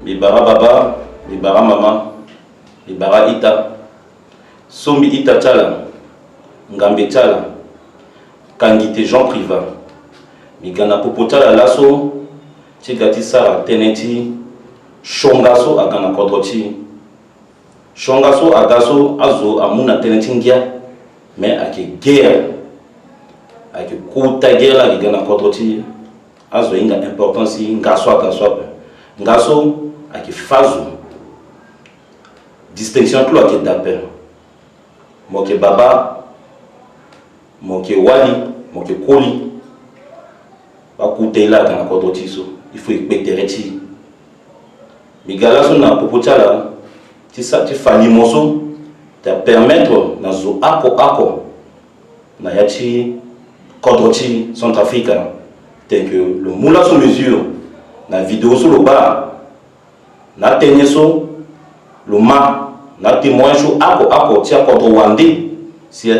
Mibara baba, mibara mama, mibara ita, sombi ita tchala, ngambe tchala, kangite Jean Priva, migana popo tchala lasso, tigati sara teneti, shongaso agana kodroti, shongaso agaso azo amuna teneti ngia, mais ake guerre, ake kuta guerre la gana kodroti, azo inga importance ngaso agaso, ngaso ake fazo. Distinction tout là qui est d'appel. Moke baba, moke wali, moke koli. Ba koute là quand on tiso. Il faut expecter ti. Migala so na popocha là. Ti sa ti fali moso. Te permettre na zo ako na yati kodroti Centrafrica. Tel que le moula sous mesure. Na vidéo sur le bas. Na tenye so le ma na témoin chaud ako tia contre wandé si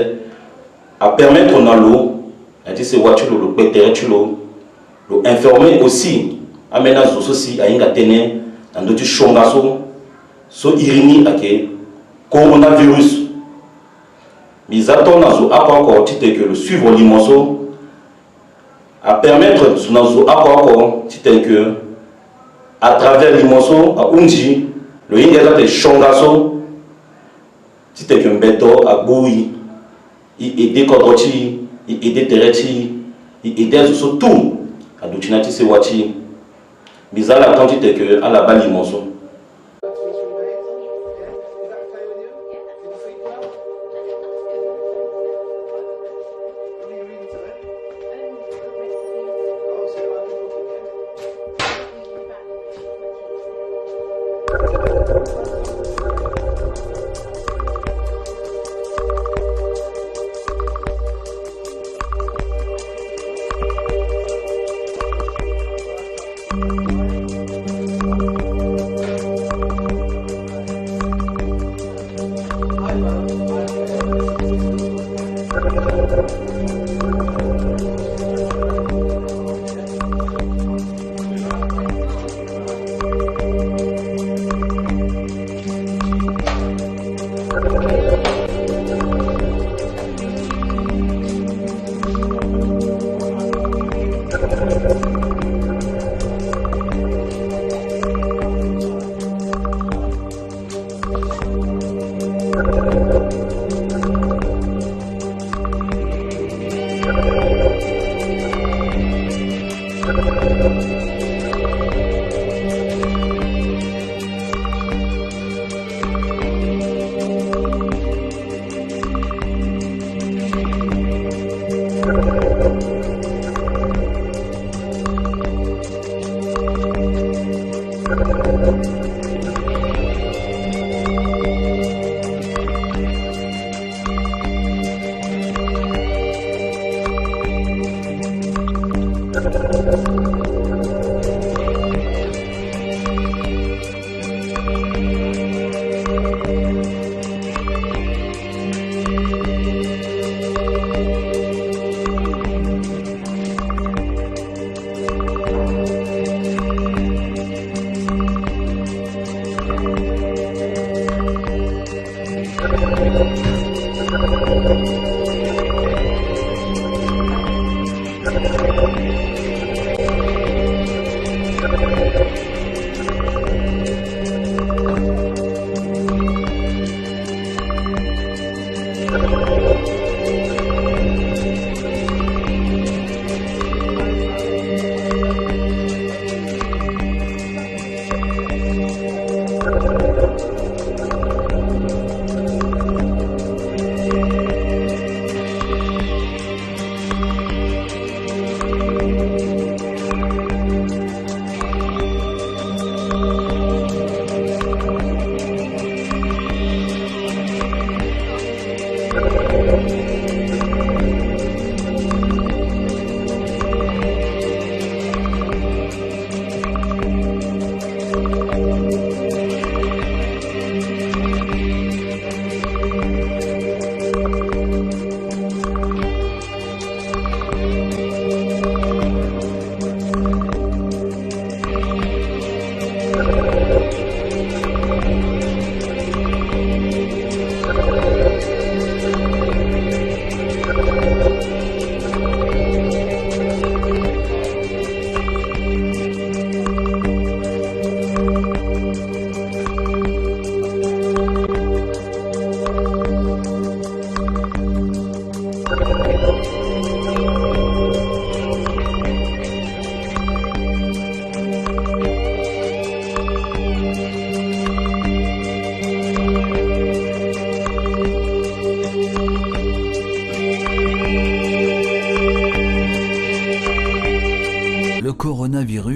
à permettre dans l'eau a dit c'est voiture le péter tu l'eau le informer aussi amena zo aussi a inga tene dans d'autres chongaso so irini ake coronavirus mis attend na zo ako tite que le suivre limoso à permettre na zo ako tite que à travers limoso à unji le inga des chongaso si tu es un béto à bouillir, il aide kodroti, il aide tereti, il aide surtout à doutinati se wati. Bizarre la quantité que à la bali monson.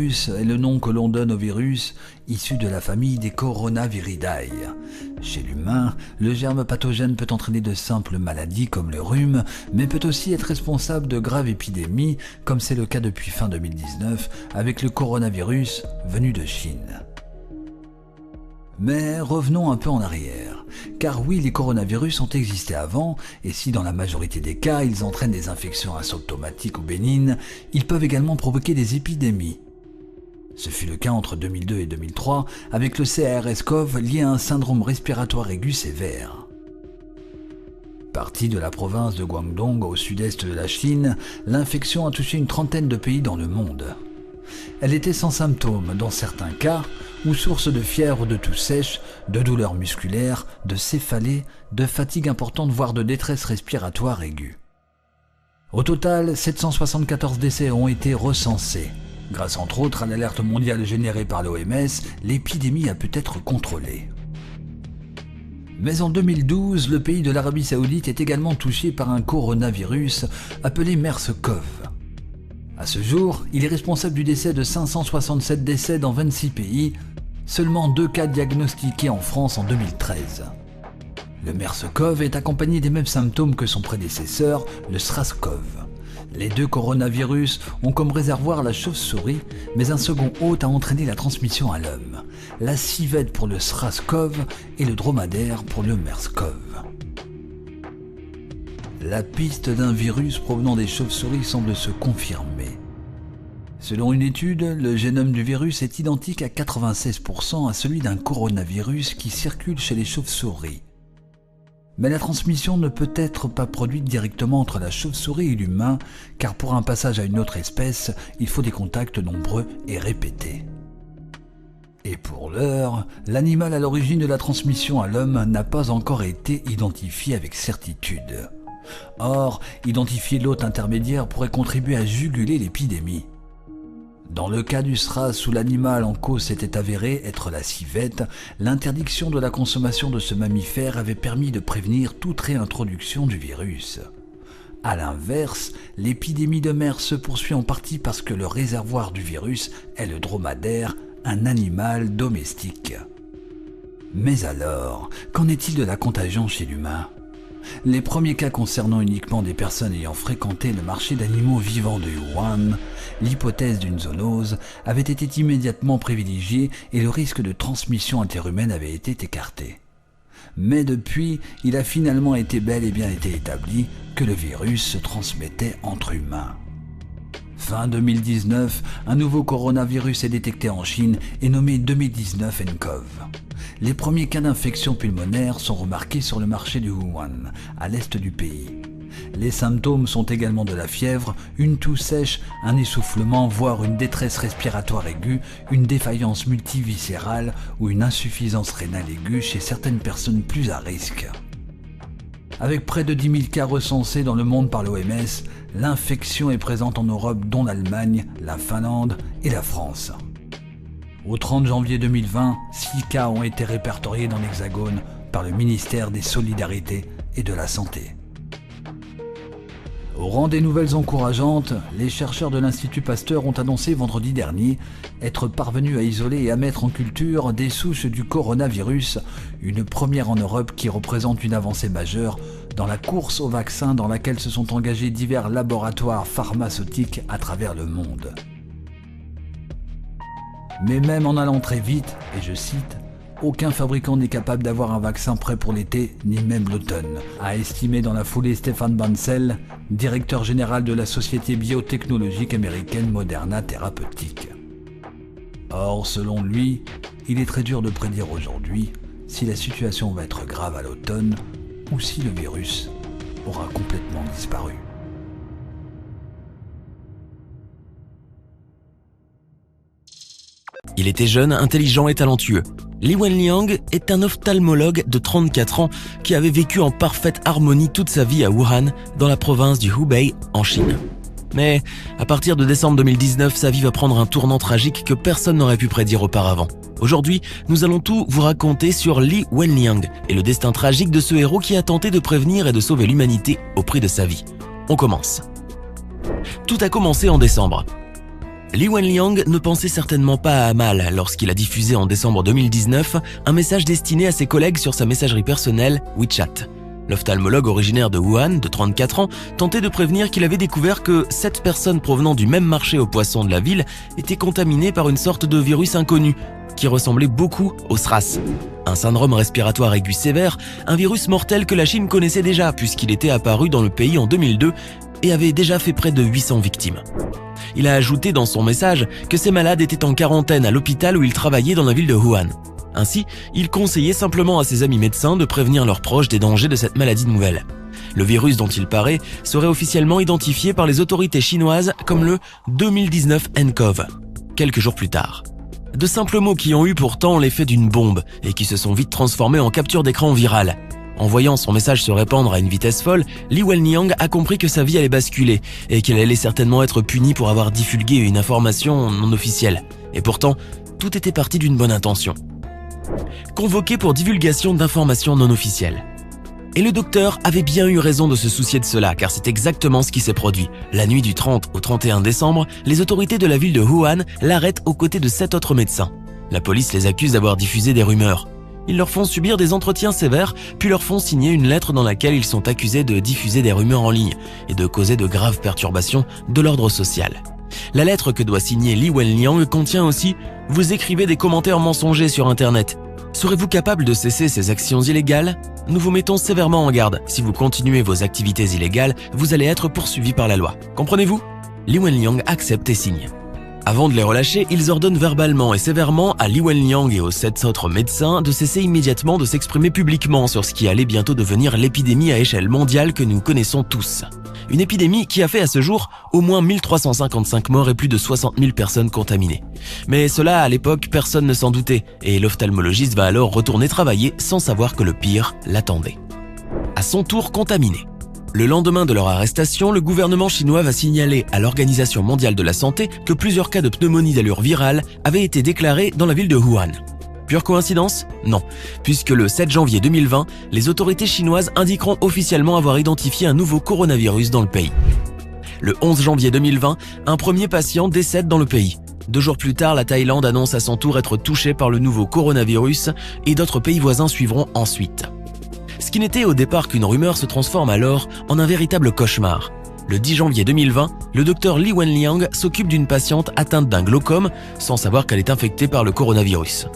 coronavirus est le nom que l'on donne au virus issu de la famille des Coronaviridae. Chez l'humain, le germe pathogène peut entraîner de simples maladies comme le rhume, mais peut aussi être responsable de graves épidémies, comme c'est le cas depuis fin 2019 avec le coronavirus venu de Chine. Mais revenons un peu en arrière, car oui, les coronavirus ont existé avant, et si dans la majorité des cas ils entraînent des infections asymptomatiques ou bénignes, ils peuvent également provoquer des épidémies. Ce fut le cas entre 2002 et 2003 avec le CRS-CoV lié à un syndrome respiratoire aigu sévère. Partie de la province de Guangdong au sud-est de la Chine, l'infection a touché une trentaine de pays dans le monde. Elle était sans symptômes dans certains cas, ou source de fièvre, de toux sèche, de douleurs musculaires, de céphalée, de fatigue importante voire de détresse respiratoire aiguë. Au total, 774 décès ont été recensés. Grâce entre autres à l'alerte mondiale générée par l'OMS, l'épidémie a pu être contrôlée. Mais en 2012, le pays de l'Arabie Saoudite est également touché par un coronavirus appelé MERS-CoV. À ce jour, il est responsable du décès de 567 décès dans 26 pays, seulement 2 cas diagnostiqués en France en 2013. Le MERS-CoV est accompagné des mêmes symptômes que son prédécesseur, le SRAS-CoV. Les deux coronavirus ont comme réservoir la chauve-souris, mais un second hôte a entraîné la transmission à l'homme. La civette pour le SRAS-CoV et le dromadaire pour le MERS-CoV. La piste d'un virus provenant des chauves-souris semble se confirmer. Selon une étude, le génome du virus est identique à 96% à celui d'un coronavirus qui circule chez les chauves-souris. Mais la transmission ne peut être pas produite directement entre la chauve-souris et l'humain, car pour un passage à une autre espèce, il faut des contacts nombreux et répétés. Et pour l'heure, l'animal à l'origine de la transmission à l'homme n'a pas encore été identifié avec certitude. Or, identifier l'hôte intermédiaire pourrait contribuer à juguler l'épidémie. Dans le cas du SRAS où l'animal en cause s'était avéré être la civette, l'interdiction de la consommation de ce mammifère avait permis de prévenir toute réintroduction du virus. A l'inverse, l'épidémie de MERS se poursuit en partie parce que le réservoir du virus est le dromadaire, un animal domestique. Mais alors, qu'en est-il de la contagion chez l'humain ? Les premiers cas concernant uniquement des personnes ayant fréquenté le marché d'animaux vivants de Wuhan, l'hypothèse d'une zoonose avait été immédiatement privilégiée et le risque de transmission interhumaine avait été écarté. Mais depuis, il a finalement été bel et bien été établi que le virus se transmettait entre humains. Fin 2019, un nouveau coronavirus est détecté en Chine et nommé 2019 nCoV. Les premiers cas d'infection pulmonaire sont remarqués sur le marché de Wuhan, à l'est du pays. Les symptômes sont également de la fièvre, une toux sèche, un essoufflement, voire une détresse respiratoire aiguë, une défaillance multiviscérale ou une insuffisance rénale aiguë chez certaines personnes plus à risque. Avec près de 10 000 cas recensés dans le monde par l'OMS, l'infection est présente en Europe dont l'Allemagne, la Finlande et la France. Au 30 janvier 2020, 6 cas ont été répertoriés dans l'Hexagone par le ministère des Solidarités et de la Santé. Au rang des nouvelles encourageantes, les chercheurs de l'Institut Pasteur ont annoncé vendredi dernier être parvenus à isoler et à mettre en culture des souches du coronavirus, une première en Europe qui représente une avancée majeure dans la course au vaccin dans laquelle se sont engagés divers laboratoires pharmaceutiques à travers le monde. Mais même en allant très vite, et je cite, « Aucun fabricant n'est capable d'avoir un vaccin prêt pour l'été, ni même l'automne », a estimé dans la foulée Stéphane Bancel, directeur général de la société biotechnologique américaine Moderna Therapeutics. Or, selon lui, il est très dur de prédire aujourd'hui si la situation va être grave à l'automne ou si le virus aura complètement disparu. Il était jeune, intelligent et talentueux. Li Wenliang est un ophtalmologue de 34 ans qui avait vécu en parfaite harmonie toute sa vie à Wuhan, dans la province du Hubei, en Chine. Mais à partir de décembre 2019, sa vie va prendre un tournant tragique que personne n'aurait pu prédire auparavant. Aujourd'hui, nous allons tout vous raconter sur Li Wenliang et le destin tragique de ce héros qui a tenté de prévenir et de sauver l'humanité au prix de sa vie. On commence. Tout a commencé en décembre. Li Wenliang ne pensait certainement pas à mal lorsqu'il a diffusé en décembre 2019 un message destiné à ses collègues sur sa messagerie personnelle WeChat. L'ophtalmologue originaire de Wuhan, de 34 ans, tentait de prévenir qu'il avait découvert que 7 personnes provenant du même marché aux poissons de la ville étaient contaminées par une sorte de virus inconnu qui ressemblait beaucoup au SRAS. Un syndrome respiratoire aigu sévère, un virus mortel que la Chine connaissait déjà puisqu'il était apparu dans le pays en 2002 et avait déjà fait près de 800 victimes. Il a ajouté dans son message que ces malades étaient en quarantaine à l'hôpital où il travaillait dans la ville de Wuhan. Ainsi, il conseillait simplement à ses amis médecins de prévenir leurs proches des dangers de cette maladie nouvelle. Le virus dont il paraît serait officiellement identifié par les autorités chinoises comme le 2019 nCoV, quelques jours plus tard. De simples mots qui ont eu pourtant l'effet d'une bombe et qui se sont vite transformés en capture d'écran virale. En voyant son message se répandre à une vitesse folle, Li Wenliang a compris que sa vie allait basculer et qu'il allait certainement être puni pour avoir divulgué une information non officielle. Et pourtant, tout était parti d'une bonne intention. Convoqué pour divulgation d'informations non officielles. Et le docteur avait bien eu raison de se soucier de cela, car c'est exactement ce qui s'est produit. La nuit du 30 au 31 décembre, les autorités de la ville de Wuhan l'arrêtent aux côtés de 7 autres médecins. La police les accuse d'avoir diffusé des rumeurs. Ils leur font subir des entretiens sévères, puis leur font signer une lettre dans laquelle ils sont accusés de diffuser des rumeurs en ligne et de causer de graves perturbations de l'ordre social. La lettre que doit signer Li Wenliang contient aussi « Vous écrivez des commentaires mensongers sur Internet. Serez-vous capable de cesser ces actions illégales ? Nous vous mettons sévèrement en garde. Si vous continuez vos activités illégales, vous allez être poursuivis par la loi. Comprenez-vous ?» Li Wenliang accepte et signe. Avant de les relâcher, ils ordonnent verbalement et sévèrement à Li Wenliang et aux 7 autres médecins de cesser immédiatement de s'exprimer publiquement sur ce qui allait bientôt devenir l'épidémie à échelle mondiale que nous connaissons tous. Une épidémie qui a fait à ce jour au moins 1355 morts et plus de 60 000 personnes contaminées. Mais cela, à l'époque, personne ne s'en doutait et l'ophtalmologiste va alors retourner travailler sans savoir que le pire l'attendait. À son tour contaminé. Le lendemain de leur arrestation, le gouvernement chinois va signaler à l'Organisation mondiale de la santé que plusieurs cas de pneumonie d'allure virale avaient été déclarés dans la ville de Wuhan. Pure coïncidence ? Non, puisque le 7 janvier 2020, les autorités chinoises indiqueront officiellement avoir identifié un nouveau coronavirus dans le pays. Le 11 janvier 2020, un premier patient décède dans le pays. 2 jours plus tard, la Thaïlande annonce à son tour être touchée par le nouveau coronavirus et d'autres pays voisins suivront ensuite. Ce qui n'était au départ qu'une rumeur se transforme alors en un véritable cauchemar. Le 10 janvier 2020, le docteur Li Wenliang s'occupe d'une patiente atteinte d'un glaucome sans savoir qu'elle est infectée par le coronavirus.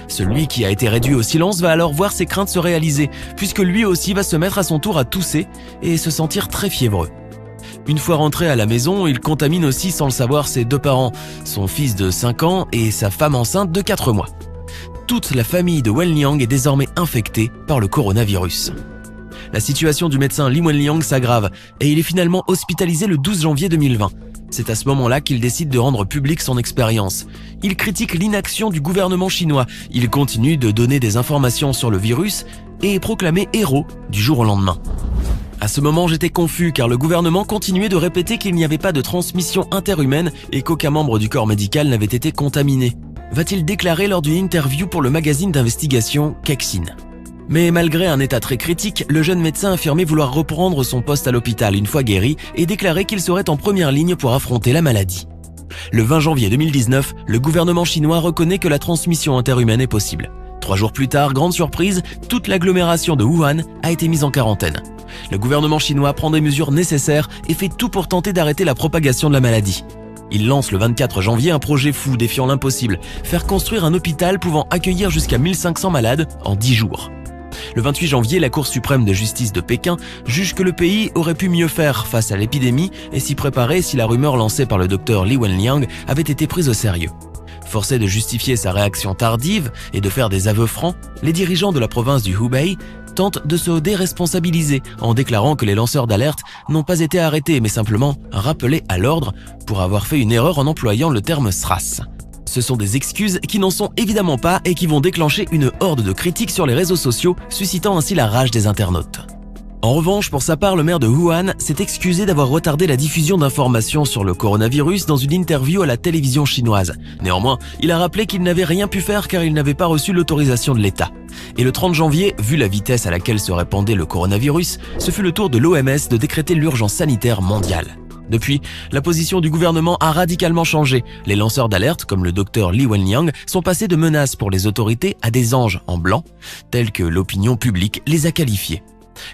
Celui qui a été réduit au silence va alors voir ses craintes se réaliser, puisque lui aussi va se mettre à son tour à tousser et se sentir très fiévreux. Une fois rentré à la maison, il contamine aussi sans le savoir ses 2 parents, son fils de 5 ans et sa femme enceinte de 4 mois. Toute la famille de Wenliang est désormais infectée par le coronavirus. La situation du médecin Li Wenliang s'aggrave et il est finalement hospitalisé le 12 janvier 2020. C'est à ce moment-là qu'il décide de rendre publique son expérience. Il critique l'inaction du gouvernement chinois. Il continue de donner des informations sur le virus et est proclamé héros du jour au lendemain. À ce moment, j'étais confus car le gouvernement continuait de répéter qu'il n'y avait pas de transmission interhumaine et qu'aucun membre du corps médical n'avait été contaminé. Va-t-il déclarer lors d'une interview pour le magazine d'investigation Kexin. Mais malgré un état très critique, le jeune médecin affirmait vouloir reprendre son poste à l'hôpital une fois guéri et déclarait qu'il serait en première ligne pour affronter la maladie. Le 20 janvier 2019, le gouvernement chinois reconnaît que la transmission interhumaine est possible. 3 jours plus tard, grande surprise, toute l'agglomération de Wuhan a été mise en quarantaine. Le gouvernement chinois prend des mesures nécessaires et fait tout pour tenter d'arrêter la propagation de la maladie. Il lance le 24 janvier un projet fou défiant l'impossible, faire construire un hôpital pouvant accueillir jusqu'à 1500 malades en 10 jours. Le 28 janvier, la Cour suprême de justice de Pékin juge que le pays aurait pu mieux faire face à l'épidémie et s'y préparer si la rumeur lancée par le docteur Li Wenliang avait été prise au sérieux. Forcés de justifier sa réaction tardive et de faire des aveux francs, les dirigeants de la province du Hubei tentent de se déresponsabiliser en déclarant que les lanceurs d'alerte n'ont pas été arrêtés mais simplement rappelés à l'ordre pour avoir fait une erreur en employant le terme SRAS. Ce sont des excuses qui n'en sont évidemment pas et qui vont déclencher une horde de critiques sur les réseaux sociaux, suscitant ainsi la rage des internautes. En revanche, pour sa part, le maire de Wuhan s'est excusé d'avoir retardé la diffusion d'informations sur le coronavirus dans une interview à la télévision chinoise. Néanmoins, il a rappelé qu'il n'avait rien pu faire car il n'avait pas reçu l'autorisation de l'État. Et le 30 janvier, vu la vitesse à laquelle se répandait le coronavirus, ce fut le tour de l'OMS de décréter l'urgence sanitaire mondiale. Depuis, la position du gouvernement a radicalement changé. Les lanceurs d'alerte, comme le docteur Li Wenliang, sont passés de menaces pour les autorités à des anges en blanc, tels que l'opinion publique les a qualifiés.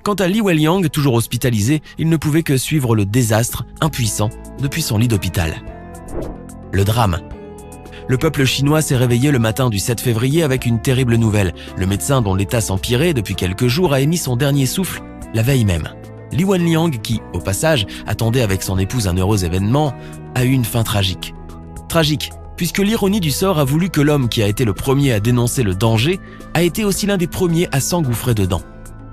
Quant à Li Wenliang, toujours hospitalisé, il ne pouvait que suivre le désastre, impuissant, depuis son lit d'hôpital. Le drame. Le peuple chinois s'est réveillé le matin du 7 février avec une terrible nouvelle. Le médecin dont l'état s'empirait depuis quelques jours a émis son dernier souffle la veille même. Li Wenliang, qui, au passage, attendait avec son épouse un heureux événement, a eu une fin tragique. Tragique, puisque l'ironie du sort a voulu que l'homme qui a été le premier à dénoncer le danger a été aussi l'un des premiers à s'engouffrer dedans.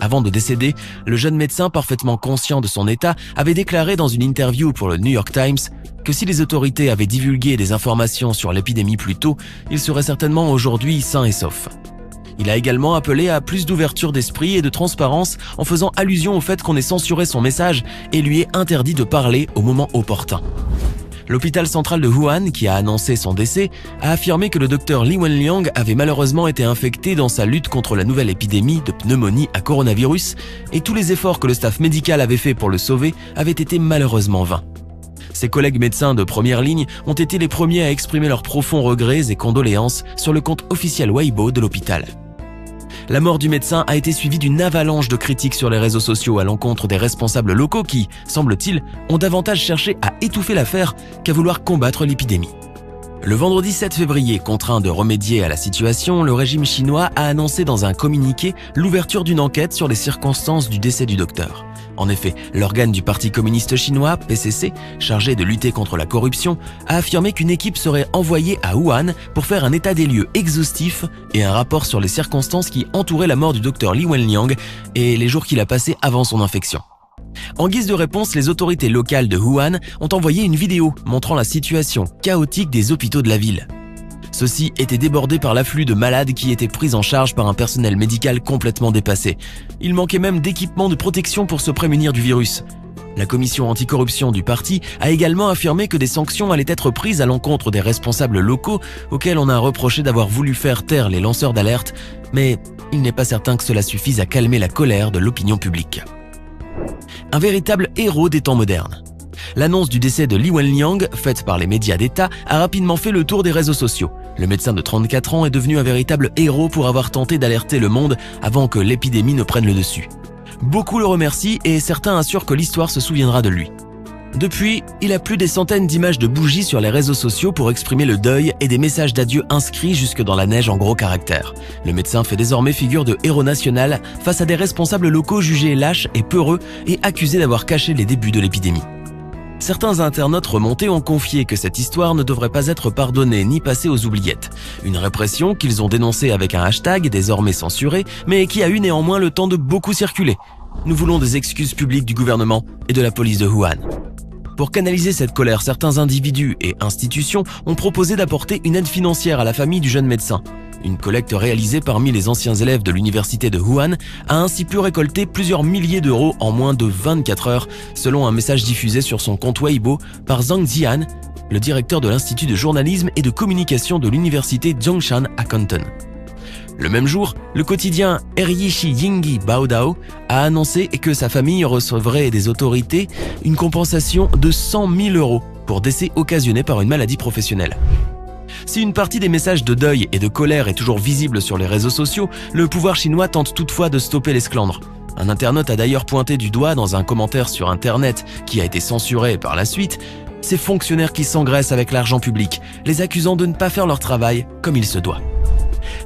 Avant de décéder, le jeune médecin, parfaitement conscient de son état, avait déclaré dans une interview pour le New York Times que si les autorités avaient divulgué des informations sur l'épidémie plus tôt, il serait certainement aujourd'hui sain et sauf. Il a également appelé à plus d'ouverture d'esprit et de transparence en faisant allusion au fait qu'on ait censuré son message et lui ait interdit de parler au moment opportun. L'hôpital central de Wuhan, qui a annoncé son décès, a affirmé que le docteur Li Wenliang avait malheureusement été infecté dans sa lutte contre la nouvelle épidémie de pneumonie à coronavirus et tous les efforts que le staff médical avait fait pour le sauver avaient été malheureusement vains. Ses collègues médecins de première ligne ont été les premiers à exprimer leurs profonds regrets et condoléances sur le compte officiel Weibo de l'hôpital. La mort du médecin a été suivie d'une avalanche de critiques sur les réseaux sociaux à l'encontre des responsables locaux qui, semble-t-il, ont davantage cherché à étouffer l'affaire qu'à vouloir combattre l'épidémie. Le vendredi 7 février, contraint de remédier à la situation, le régime chinois a annoncé dans un communiqué l'ouverture d'une enquête sur les circonstances du décès du docteur. En effet, l'organe du Parti communiste chinois, PCC, chargé de lutter contre la corruption, a affirmé qu'une équipe serait envoyée à Wuhan pour faire un état des lieux exhaustif et un rapport sur les circonstances qui entouraient la mort du docteur Li Wenliang et les jours qu'il a passés avant son infection. En guise de réponse, les autorités locales de Wuhan ont envoyé une vidéo montrant la situation chaotique des hôpitaux de la ville. Ceux-ci étaient débordés par l'afflux de malades qui étaient pris en charge par un personnel médical complètement dépassé. Il manquait même d'équipements de protection pour se prémunir du virus. La commission anticorruption du parti a également affirmé que des sanctions allaient être prises à l'encontre des responsables locaux auxquels on a reproché d'avoir voulu faire taire les lanceurs d'alerte, mais il n'est pas certain que cela suffise à calmer la colère de l'opinion publique. Un véritable héros des temps modernes. L'annonce du décès de Li Wenliang, faite par les médias d'État, a rapidement fait le tour des réseaux sociaux. Le médecin de 34 ans est devenu un véritable héros pour avoir tenté d'alerter le monde avant que l'épidémie ne prenne le dessus. Beaucoup le remercient et certains assurent que l'histoire se souviendra de lui. Depuis, il a plus des centaines d'images de bougies sur les réseaux sociaux pour exprimer le deuil et des messages d'adieu inscrits jusque dans la neige en gros caractères. Le médecin fait désormais figure de héros national face à des responsables locaux jugés lâches et peureux et accusés d'avoir caché les débuts de l'épidémie. Certains internautes remontés ont confié que cette histoire ne devrait pas être pardonnée ni passée aux oubliettes. Une répression qu'ils ont dénoncée avec un hashtag désormais censuré, mais qui a eu néanmoins le temps de beaucoup circuler. Nous voulons des excuses publiques du gouvernement et de la police de Wuhan. Pour canaliser cette colère, certains individus et institutions ont proposé d'apporter une aide financière à la famille du jeune médecin. Une collecte réalisée parmi les anciens élèves de l'université de Wuhan a ainsi pu récolter plusieurs milliers d'euros en moins de 24 heures, selon un message diffusé sur son compte Weibo par Zhang Zian, le directeur de l'Institut de journalisme et de communication de l'université Zhongshan à Canton. Le même jour, le quotidien Eryishi Yingyi Baodao a annoncé que sa famille recevrait des autorités une compensation de 100 000 euros pour décès occasionnés par une maladie professionnelle. Si une partie des messages de deuil et de colère est toujours visible sur les réseaux sociaux, le pouvoir chinois tente toutefois de stopper l'esclandre. Un internaute a d'ailleurs pointé du doigt dans un commentaire sur Internet, qui a été censuré par la suite, ces fonctionnaires qui s'engraissent avec l'argent public, les accusant de ne pas faire leur travail comme il se doit.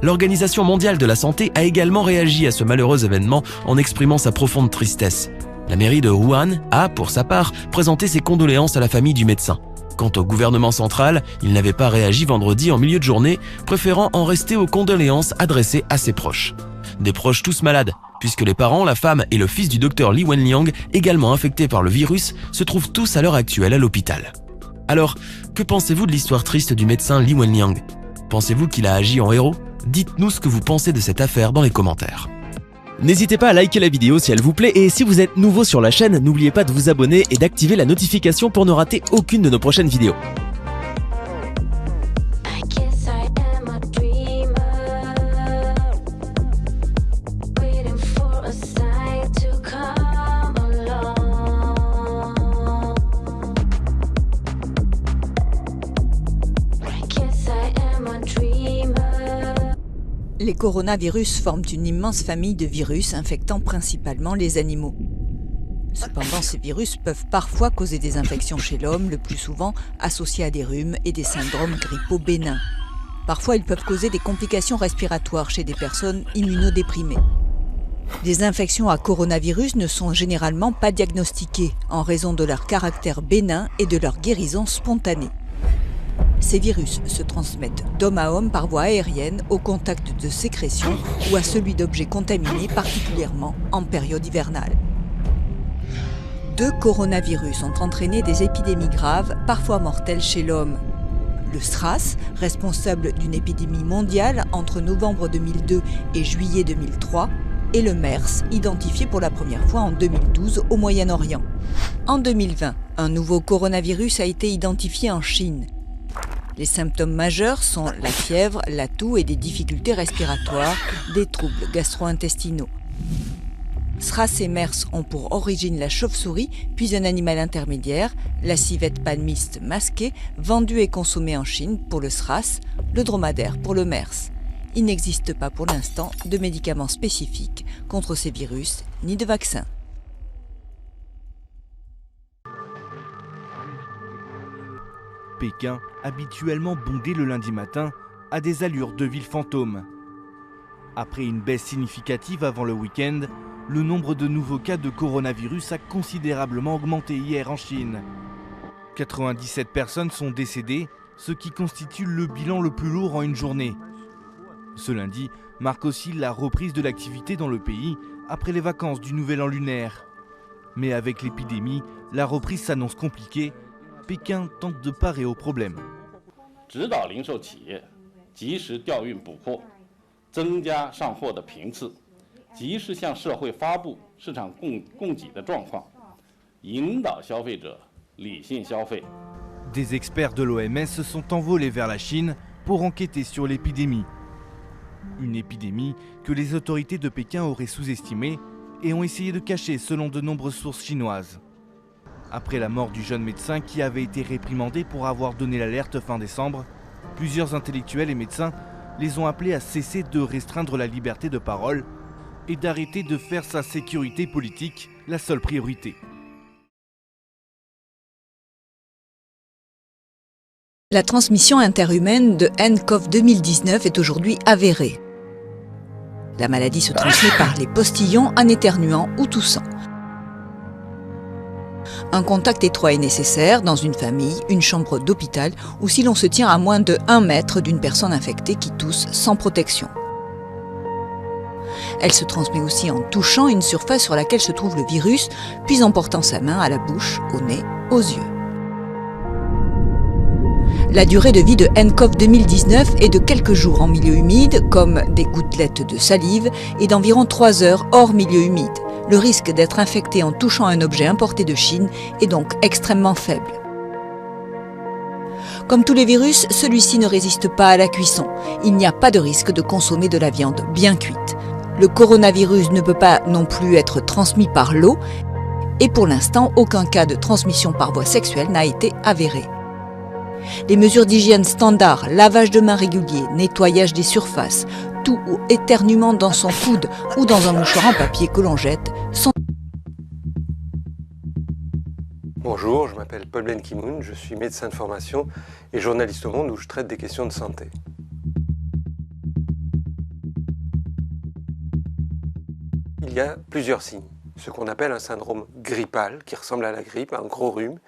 L'Organisation mondiale de la santé a également réagi à ce malheureux événement en exprimant sa profonde tristesse. La mairie de Wuhan a, pour sa part, présenté ses condoléances à la famille du médecin. Quant au gouvernement central, il n'avait pas réagi vendredi en milieu de journée, préférant en rester aux condoléances adressées à ses proches. Des proches tous malades, puisque les parents, la femme et le fils du docteur Li Wenliang, également infectés par le virus, se trouvent tous à l'heure actuelle à l'hôpital. Alors, que pensez-vous de l'histoire triste du médecin Li Wenliang ? Pensez-vous qu'il a agi en héros ? Dites-nous ce que vous pensez de cette affaire dans les commentaires. N'hésitez pas à liker la vidéo si elle vous plaît et si vous êtes nouveau sur la chaîne, n'oubliez pas de vous abonner et d'activer la notification pour ne rater aucune de nos prochaines vidéos. Les coronavirus forment une immense famille de virus infectant principalement les animaux. Cependant, ces virus peuvent parfois causer des infections chez l'homme, le plus souvent associées à des rhumes et des syndromes grippaux bénins. Parfois, ils peuvent causer des complications respiratoires chez des personnes immunodéprimées. Les infections à coronavirus ne sont généralement pas diagnostiquées en raison de leur caractère bénin et de leur guérison spontanée. Ces virus se transmettent d'homme à homme par voie aérienne au contact de sécrétions ou à celui d'objets contaminés, particulièrement en période hivernale. 2 coronavirus ont entraîné des épidémies graves, parfois mortelles chez l'homme. Le SRAS, responsable d'une épidémie mondiale entre novembre 2002 et juillet 2003, et le MERS, identifié pour la première fois en 2012 au Moyen-Orient. En 2020, un nouveau coronavirus a été identifié en Chine. Les symptômes majeurs sont la fièvre, la toux et des difficultés respiratoires, des troubles gastro-intestinaux. SRAS et MERS ont pour origine la chauve-souris, puis un animal intermédiaire, la civette palmiste masquée, vendue et consommée en Chine pour le SRAS, le dromadaire pour le MERS. Il n'existe pas pour l'instant de médicaments spécifiques contre ces virus, ni de vaccins. Pékin, habituellement bondé le lundi matin, a des allures de ville fantôme. Après une baisse significative avant le week-end, le nombre de nouveaux cas de coronavirus a considérablement augmenté hier en Chine. 97 personnes sont décédées, ce qui constitue le bilan le plus lourd en une journée. Ce lundi marque aussi la reprise de l'activité dans le pays après les vacances du Nouvel An lunaire. Mais avec l'épidémie, la reprise s'annonce compliquée. Pékin tente de parer au problème. 指导零售企业及时调运补货，增加上货的频次，及时向社会发布市场供给的状况，引导消费者理性消费。 Des experts de l'OMS se sont envolés vers la Chine pour enquêter sur l'épidémie. Une épidémie que les autorités de Pékin auraient sous-estimée et ont essayé de cacher selon de nombreuses sources chinoises. Après la mort du jeune médecin qui avait été réprimandé pour avoir donné l'alerte fin décembre, plusieurs intellectuels et médecins les ont appelés à cesser de restreindre la liberté de parole et d'arrêter de faire sa sécurité politique la seule priorité. La transmission interhumaine de nCoV 2019 est aujourd'hui avérée. La maladie se transmet par les postillons en éternuant ou toussant. Un contact étroit est nécessaire dans une famille, une chambre d'hôpital ou si l'on se tient à moins de 1 mètre d'une personne infectée qui tousse sans protection. Elle se transmet aussi en touchant une surface sur laquelle se trouve le virus, puis en portant sa main à la bouche, au nez, aux yeux. La durée de vie de nCoV 2019 est de quelques jours en milieu humide, comme des gouttelettes de salive, et d'environ 3 heures hors milieu humide. Le risque d'être infecté en touchant un objet importé de Chine est donc extrêmement faible. Comme tous les virus, celui-ci ne résiste pas à la cuisson. Il n'y a pas de risque de consommer de la viande bien cuite. Le coronavirus ne peut pas non plus être transmis par l'eau, et pour l'instant, aucun cas de transmission par voie sexuelle n'a été avéré. Les mesures d'hygiène standard, lavage de mains régulier, nettoyage des surfaces, tout ou éternuement dans son coude ou dans un mouchoir en papier que l'on jette sont... Bonjour, je m'appelle Paul Ben Ki-moon, je suis médecin de formation et journaliste au Monde où je traite des questions de santé. Il y a plusieurs signes, ce qu'on appelle un syndrome grippal qui ressemble à la grippe, un gros rhume,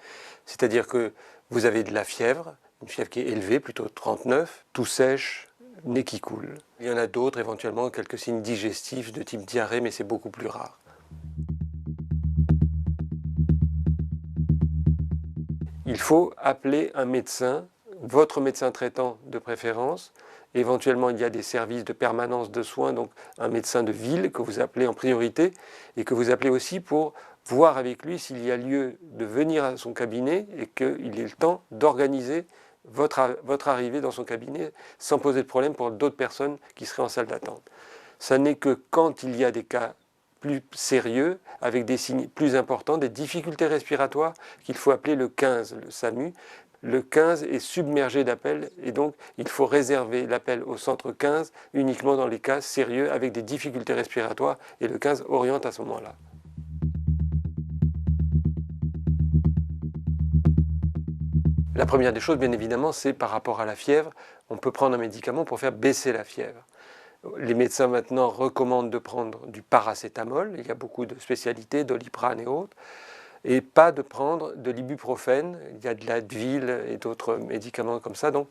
c'est-à-dire que vous avez de la fièvre, une fièvre qui est élevée, plutôt 39, toux sèche, nez qui coule. Il y en a d'autres, éventuellement quelques signes digestifs de type diarrhée, mais c'est beaucoup plus rare. Il faut appeler un médecin, votre médecin traitant de préférence. Éventuellement, il y a des services de permanence de soins, donc un médecin de ville que vous appelez en priorité et que vous appelez aussi pour voir avec lui s'il y a lieu de venir à son cabinet et qu'il ait le temps d'organiser votre arrivée dans son cabinet sans poser de problème pour d'autres personnes qui seraient en salle d'attente. Ça n'est que quand il y a des cas plus sérieux, avec des signes plus importants, des difficultés respiratoires, qu'il faut appeler le 15, le SAMU, le 15 est submergé d'appels et donc il faut réserver l'appel au centre 15 uniquement dans les cas sérieux avec des difficultés respiratoires et le 15 oriente à ce moment-là. La première des choses, bien évidemment, c'est par rapport à la fièvre. On peut prendre un médicament pour faire baisser la fièvre. Les médecins maintenant recommandent de prendre du paracétamol, il y a beaucoup de spécialités, Doliprane et autres, et pas de prendre de l'ibuprofène, il y a de l'Advil et d'autres médicaments comme ça, donc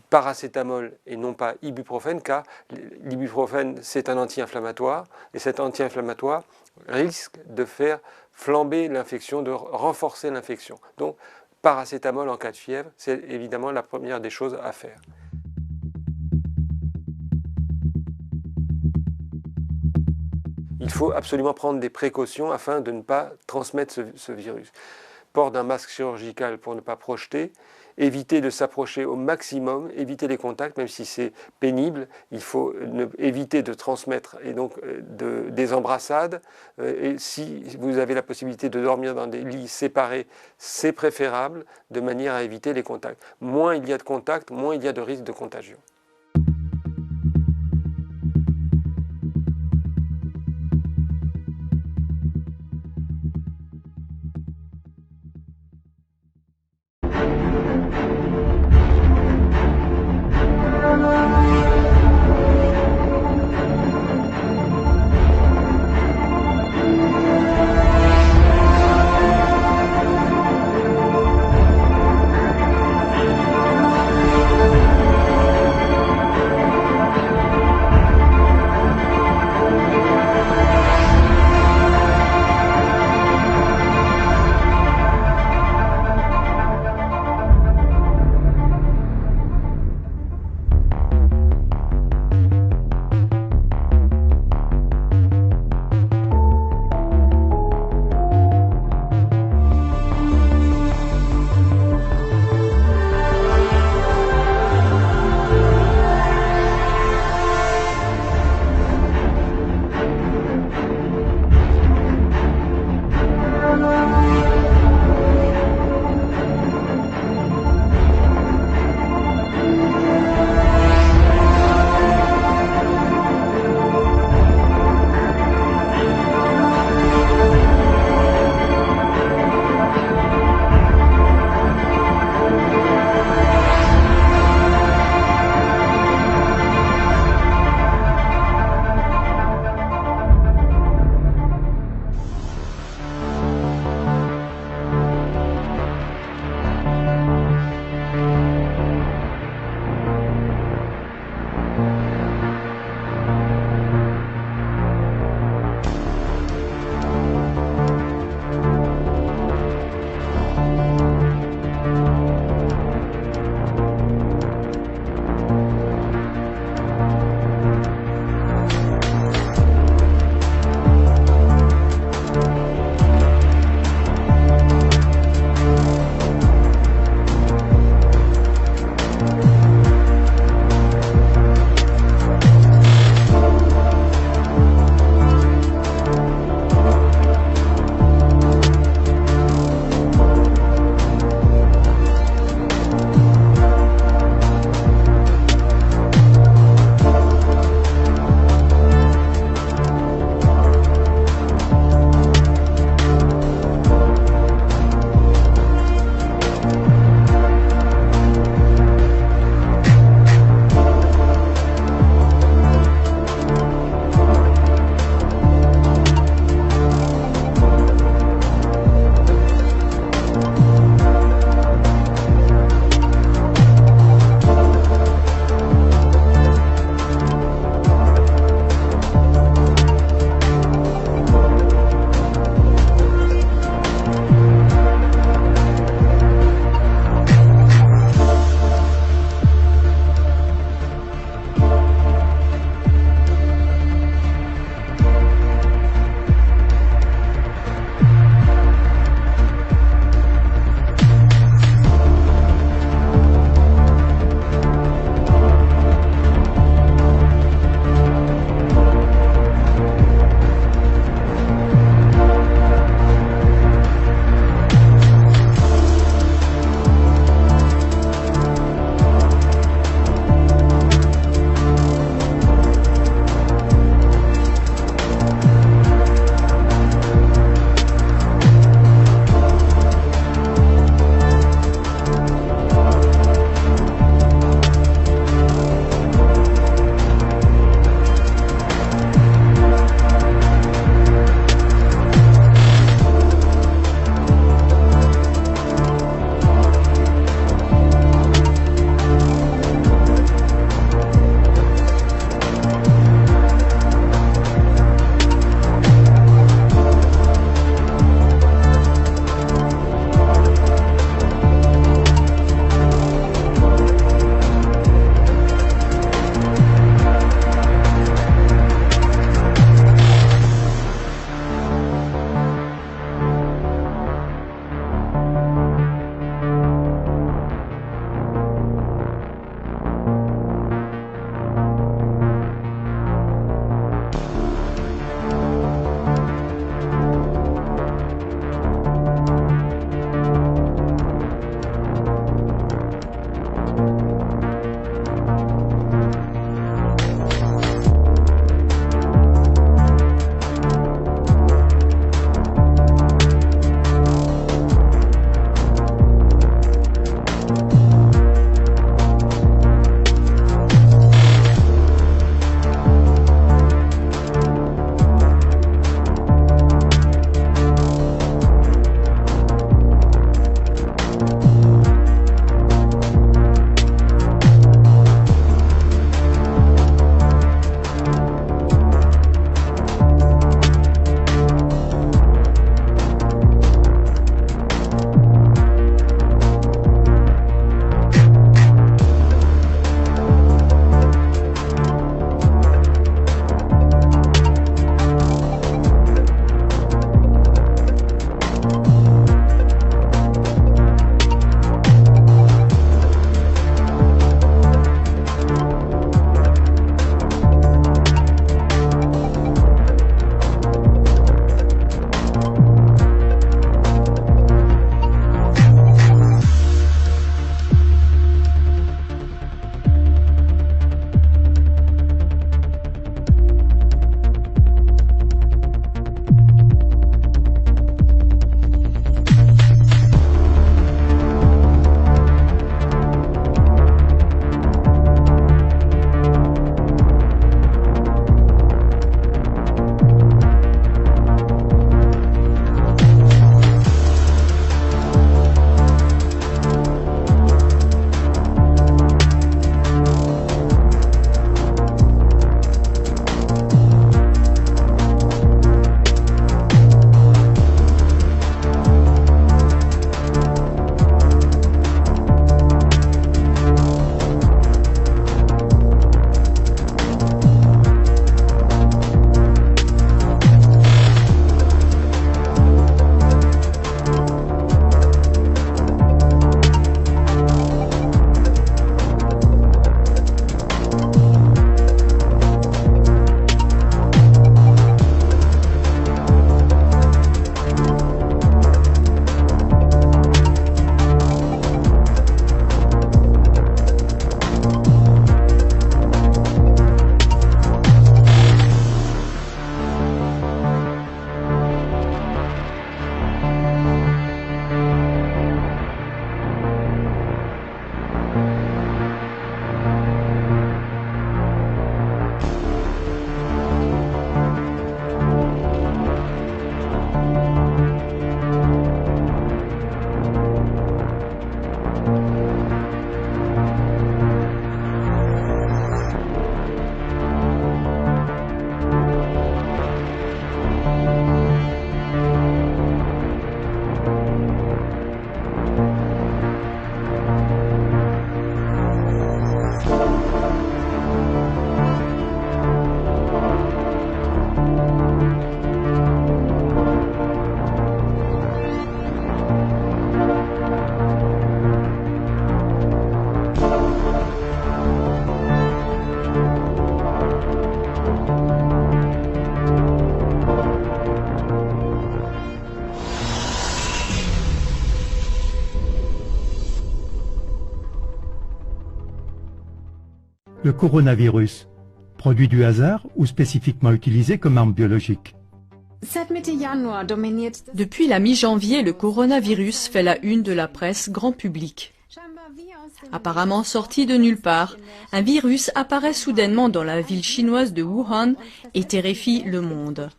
paracétamol et non pas ibuprofène, car l'ibuprofène c'est un anti-inflammatoire, et cet anti-inflammatoire risque de faire flamber l'infection, de renforcer l'infection. Donc paracétamol en cas de fièvre, c'est évidemment la première des choses à faire. Il faut absolument prendre des précautions afin de ne pas transmettre ce virus. Port d'un masque chirurgical pour ne pas projeter, éviter de s'approcher au maximum, éviter les contacts, même si c'est pénible, il faut éviter de transmettre et donc des embrassades. Et si vous avez la possibilité de dormir dans des lits séparés, c'est préférable de manière à éviter les contacts. Moins il y a de contacts, moins il y a de risque de contagion. Le coronavirus, produit du hasard ou spécifiquement utilisé comme arme biologique? Depuis la mi-janvier, le coronavirus fait la une de la presse grand public. Apparemment sorti de nulle part, un virus apparaît soudainement dans la ville chinoise de Wuhan et terrifie le monde.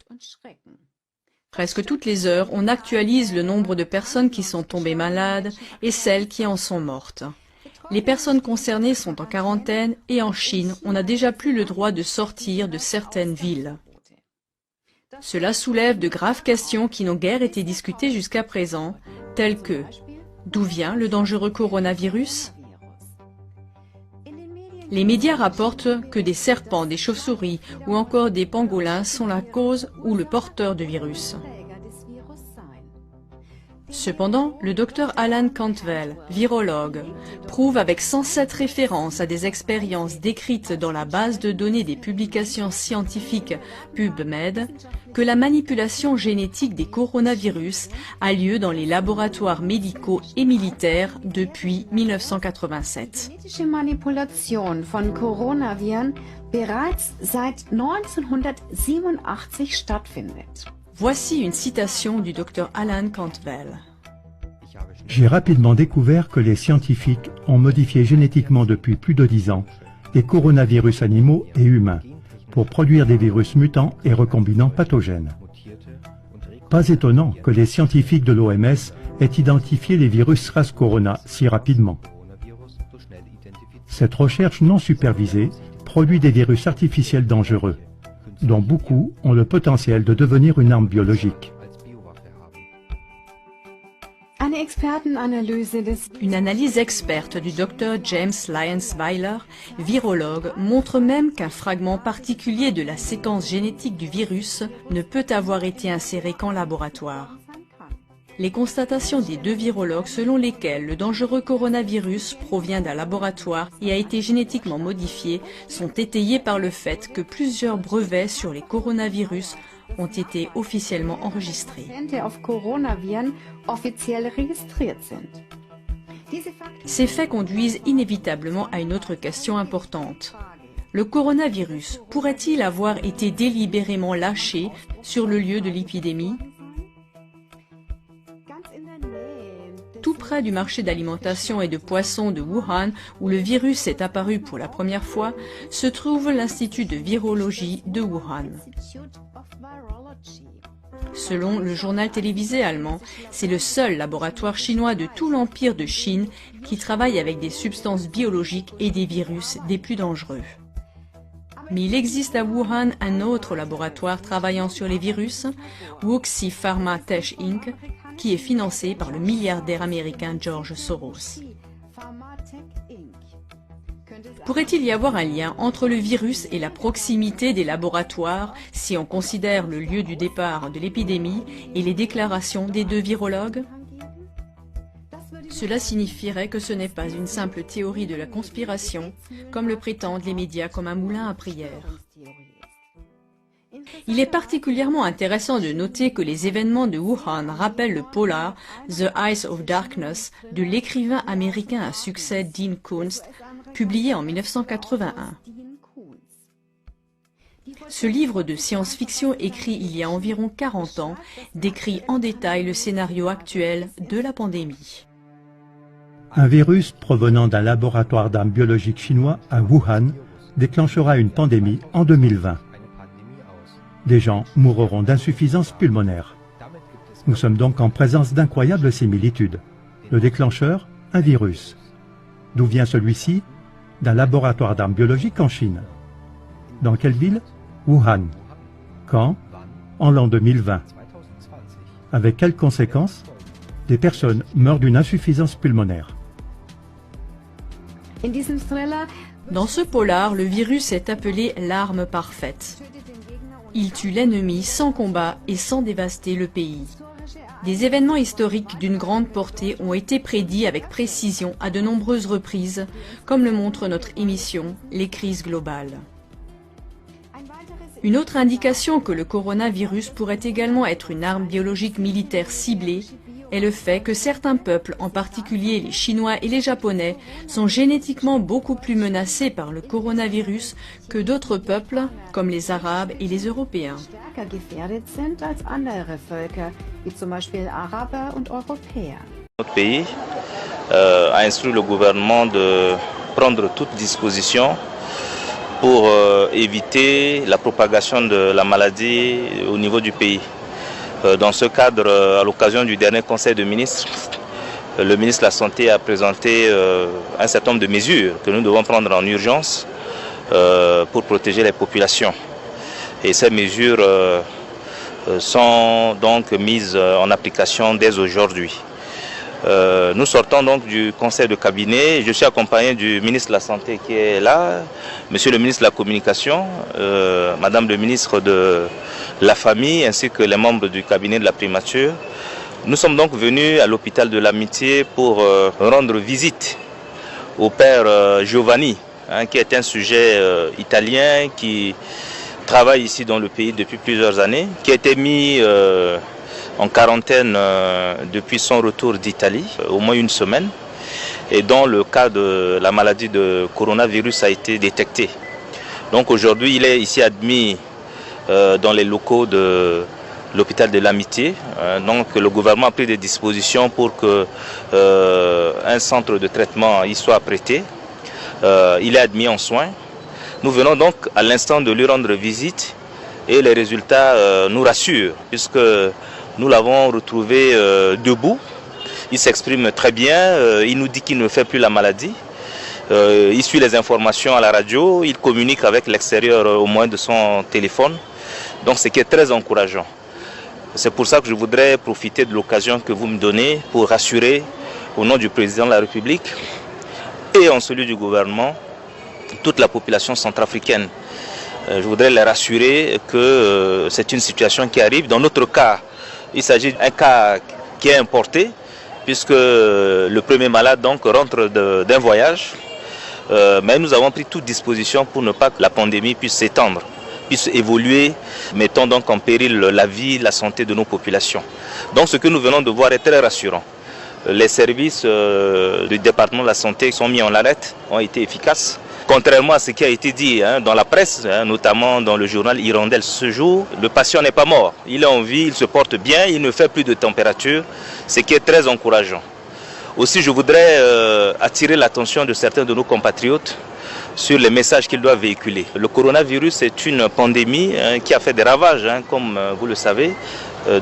Presque toutes les heures, on actualise le nombre de personnes qui sont tombées malades et celles qui en sont mortes. Les personnes concernées sont en quarantaine et en Chine, on n'a déjà plus le droit de sortir de certaines villes. Cela soulève de graves questions qui n'ont guère été discutées jusqu'à présent, telles que d'où vient le dangereux coronavirus? Les médias rapportent que des serpents, des chauves-souris ou encore des pangolins sont la cause ou le porteur du virus. Cependant, le docteur Alan Cantwell, virologue, prouve avec 107 références à des expériences décrites dans la base de données des publications scientifiques PubMed que la manipulation génétique des coronavirus a lieu dans les laboratoires médicaux et militaires depuis 1987. Manipulation von Coronaviren bereits seit 1987 stattfindet. Voici une citation du Dr Alan Cantwell. J'ai rapidement découvert que les scientifiques ont modifié génétiquement depuis plus de 10 ans des coronavirus animaux et humains pour produire des virus mutants et recombinants pathogènes. Pas étonnant que les scientifiques de l'OMS aient identifié les virus SARS-Corona si rapidement. Cette recherche non supervisée produit des virus artificiels dangereux, dont beaucoup ont le potentiel de devenir une arme biologique. Une analyse experte du Dr James Lyons-Weiler, virologue, montre même qu'un fragment particulier de la séquence génétique du virus ne peut avoir été inséré qu'en laboratoire. Les constatations des deux virologues selon lesquelles le dangereux coronavirus provient d'un laboratoire et a été génétiquement modifié sont étayées par le fait que plusieurs brevets sur les coronavirus ont été officiellement enregistrés. Ces faits conduisent inévitablement à une autre question importante. Le coronavirus pourrait-il avoir été délibérément lâché sur le lieu de l'épidémie ? Tout près du marché d'alimentation et de poissons de Wuhan, où le virus est apparu pour la première fois, se trouve l'Institut de virologie de Wuhan. Selon le journal télévisé allemand, c'est le seul laboratoire chinois de tout l'empire de Chine qui travaille avec des substances biologiques et des virus des plus dangereux. Mais il existe à Wuhan un autre laboratoire travaillant sur les virus, Wuxi Pharma Tech Inc., qui est financé par le milliardaire américain George Soros. Pourrait-il y avoir un lien entre le virus et la proximité des laboratoires si on considère le lieu du départ de l'épidémie et les déclarations des deux virologues? Cela signifierait que ce n'est pas une simple théorie de la conspiration, comme le prétendent les médias comme un moulin à prière. Il est particulièrement intéressant de noter que les événements de Wuhan rappellent le polar The Eyes of Darkness de l'écrivain américain à succès Dean Koontz, publié en 1981. Ce livre de science-fiction écrit il y a environ 40 ans décrit en détail le scénario actuel de la pandémie. Un virus provenant d'un laboratoire d'armes biologiques chinois à Wuhan déclenchera une pandémie en 2020. Des gens mourront d'insuffisance pulmonaire. Nous sommes donc en présence d'incroyables similitudes. Le déclencheur, un virus. D'où vient celui-ci? D'un laboratoire d'armes biologiques en Chine. Dans quelle ville? Wuhan. Quand? En l'an 2020. Avec quelles conséquences? Des personnes meurent d'une insuffisance pulmonaire. Dans ce polar, le virus est appelé l'arme parfaite. Il tue l'ennemi sans combat et sans dévaster le pays. Des événements historiques d'une grande portée ont été prédits avec précision à de nombreuses reprises, comme le montre notre émission « Les crises globales ». Une autre indication que le coronavirus pourrait également être une arme biologique militaire ciblée est le fait que certains peuples, en particulier les Chinois et les Japonais, sont génétiquement beaucoup plus menacés par le coronavirus que d'autres peuples, comme les Arabes et les Européens. Stärker gefährdet sind als andere Völker, wie zum Beispiel Araber und Europäer. Notre pays a instruit le gouvernement de prendre toutes dispositions pour éviter la propagation de la maladie au niveau du pays. Dans ce cadre, à l'occasion du dernier Conseil de ministres, le ministre de la Santé a présenté un certain nombre de mesures que nous devons prendre en urgence pour protéger les populations. Et ces mesures sont donc mises en application dès aujourd'hui. Nous sortons donc du conseil de cabinet. Je suis accompagné du ministre de la Santé qui est là, monsieur le ministre de la Communication, madame le ministre de la Famille ainsi que les membres du cabinet de la primature. Nous sommes donc venus à l'hôpital de l'Amitié pour rendre visite au père Giovanni, qui est un sujet italien qui travaille ici dans le pays depuis plusieurs années, qui a été mis en quarantaine depuis son retour d'Italie, au moins une semaine, et dont le cas de la maladie de coronavirus a été détecté. Donc aujourd'hui, il est ici admis dans les locaux de l'hôpital de l'Amitié. Donc le gouvernement a pris des dispositions pour que un centre de traitement y soit prêté. Il est admis en soins. Nous venons donc à l'instant de lui rendre visite et les résultats nous rassurent puisque nous l'avons retrouvé debout. Il s'exprime très bien, il nous dit qu'il ne fait plus la maladie. Il suit les informations à la radio, il communique avec l'extérieur au moyen de son téléphone. Donc ce qui est très encourageant. C'est pour ça que je voudrais profiter de l'occasion que vous me donnez pour rassurer au nom du président de la République et en celui du gouvernement toute la population centrafricaine. Je voudrais les rassurer que c'est une situation qui arrive. Dans notre cas, il s'agit d'un cas qui est importé puisque le premier malade donc rentre d'un voyage. Mais nous avons pris toute disposition pour ne pas que la pandémie puisse s'étendre, puisse évoluer, mettant donc en péril la vie, la santé de nos populations. Donc ce que nous venons de voir est très rassurant. Les services du département de la santé sont mis en alerte, ont été efficaces. Contrairement à ce qui a été dit dans la presse, notamment dans le journal Hirondelle ce jour, le patient n'est pas mort. Il est en vie, il se porte bien, il ne fait plus de température, ce qui est très encourageant. Aussi, je voudrais attirer l'attention de certains de nos compatriotes sur les messages qu'ils doivent véhiculer. Le coronavirus est une pandémie qui a fait des ravages, comme vous le savez,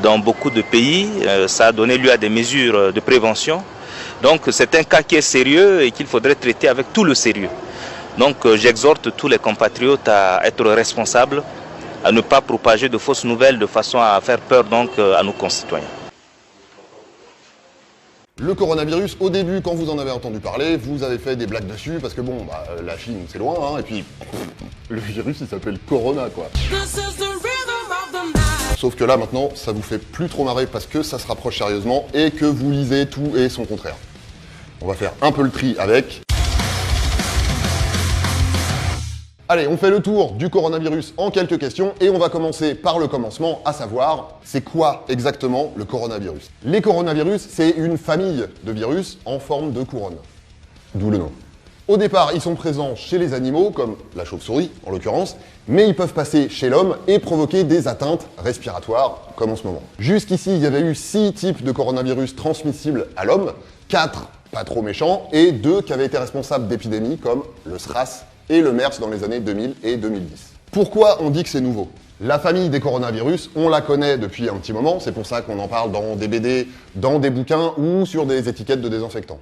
dans beaucoup de pays. Ça a donné lieu à des mesures de prévention. Donc c'est un cas qui est sérieux et qu'il faudrait traiter avec tout le sérieux. Donc j'exhorte tous les compatriotes à être responsables, à ne pas propager de fausses nouvelles de façon à faire peur donc à nos concitoyens. Le coronavirus, au début, quand vous en avez entendu parler, vous avez fait des blagues dessus, parce que bon, la Chine, c'est loin, et puis, le virus, il s'appelle Corona, quoi. Sauf que là, maintenant, ça vous fait plus trop marrer, parce que ça se rapproche sérieusement, et que vous lisez tout et son contraire. On va faire un peu le tri avec... Allez, on fait le tour du coronavirus en quelques questions et on va commencer par le commencement, à savoir, c'est quoi exactement le coronavirus? Les coronavirus, c'est une famille de virus en forme de couronne, d'où le nom. Au départ, ils sont présents chez les animaux, comme la chauve-souris en l'occurrence, mais ils peuvent passer chez l'homme et provoquer des atteintes respiratoires, comme en ce moment. Jusqu'ici, il y avait eu 6 types de coronavirus transmissibles à l'homme, 4 pas trop méchants et 2 qui avaient été responsables d'épidémies comme le SRAS et le MERS dans les années 2000 et 2010. Pourquoi on dit que c'est nouveau? La famille des coronavirus, on la connaît depuis un petit moment, c'est pour ça qu'on en parle dans des BD, dans des bouquins ou sur des étiquettes de désinfectants.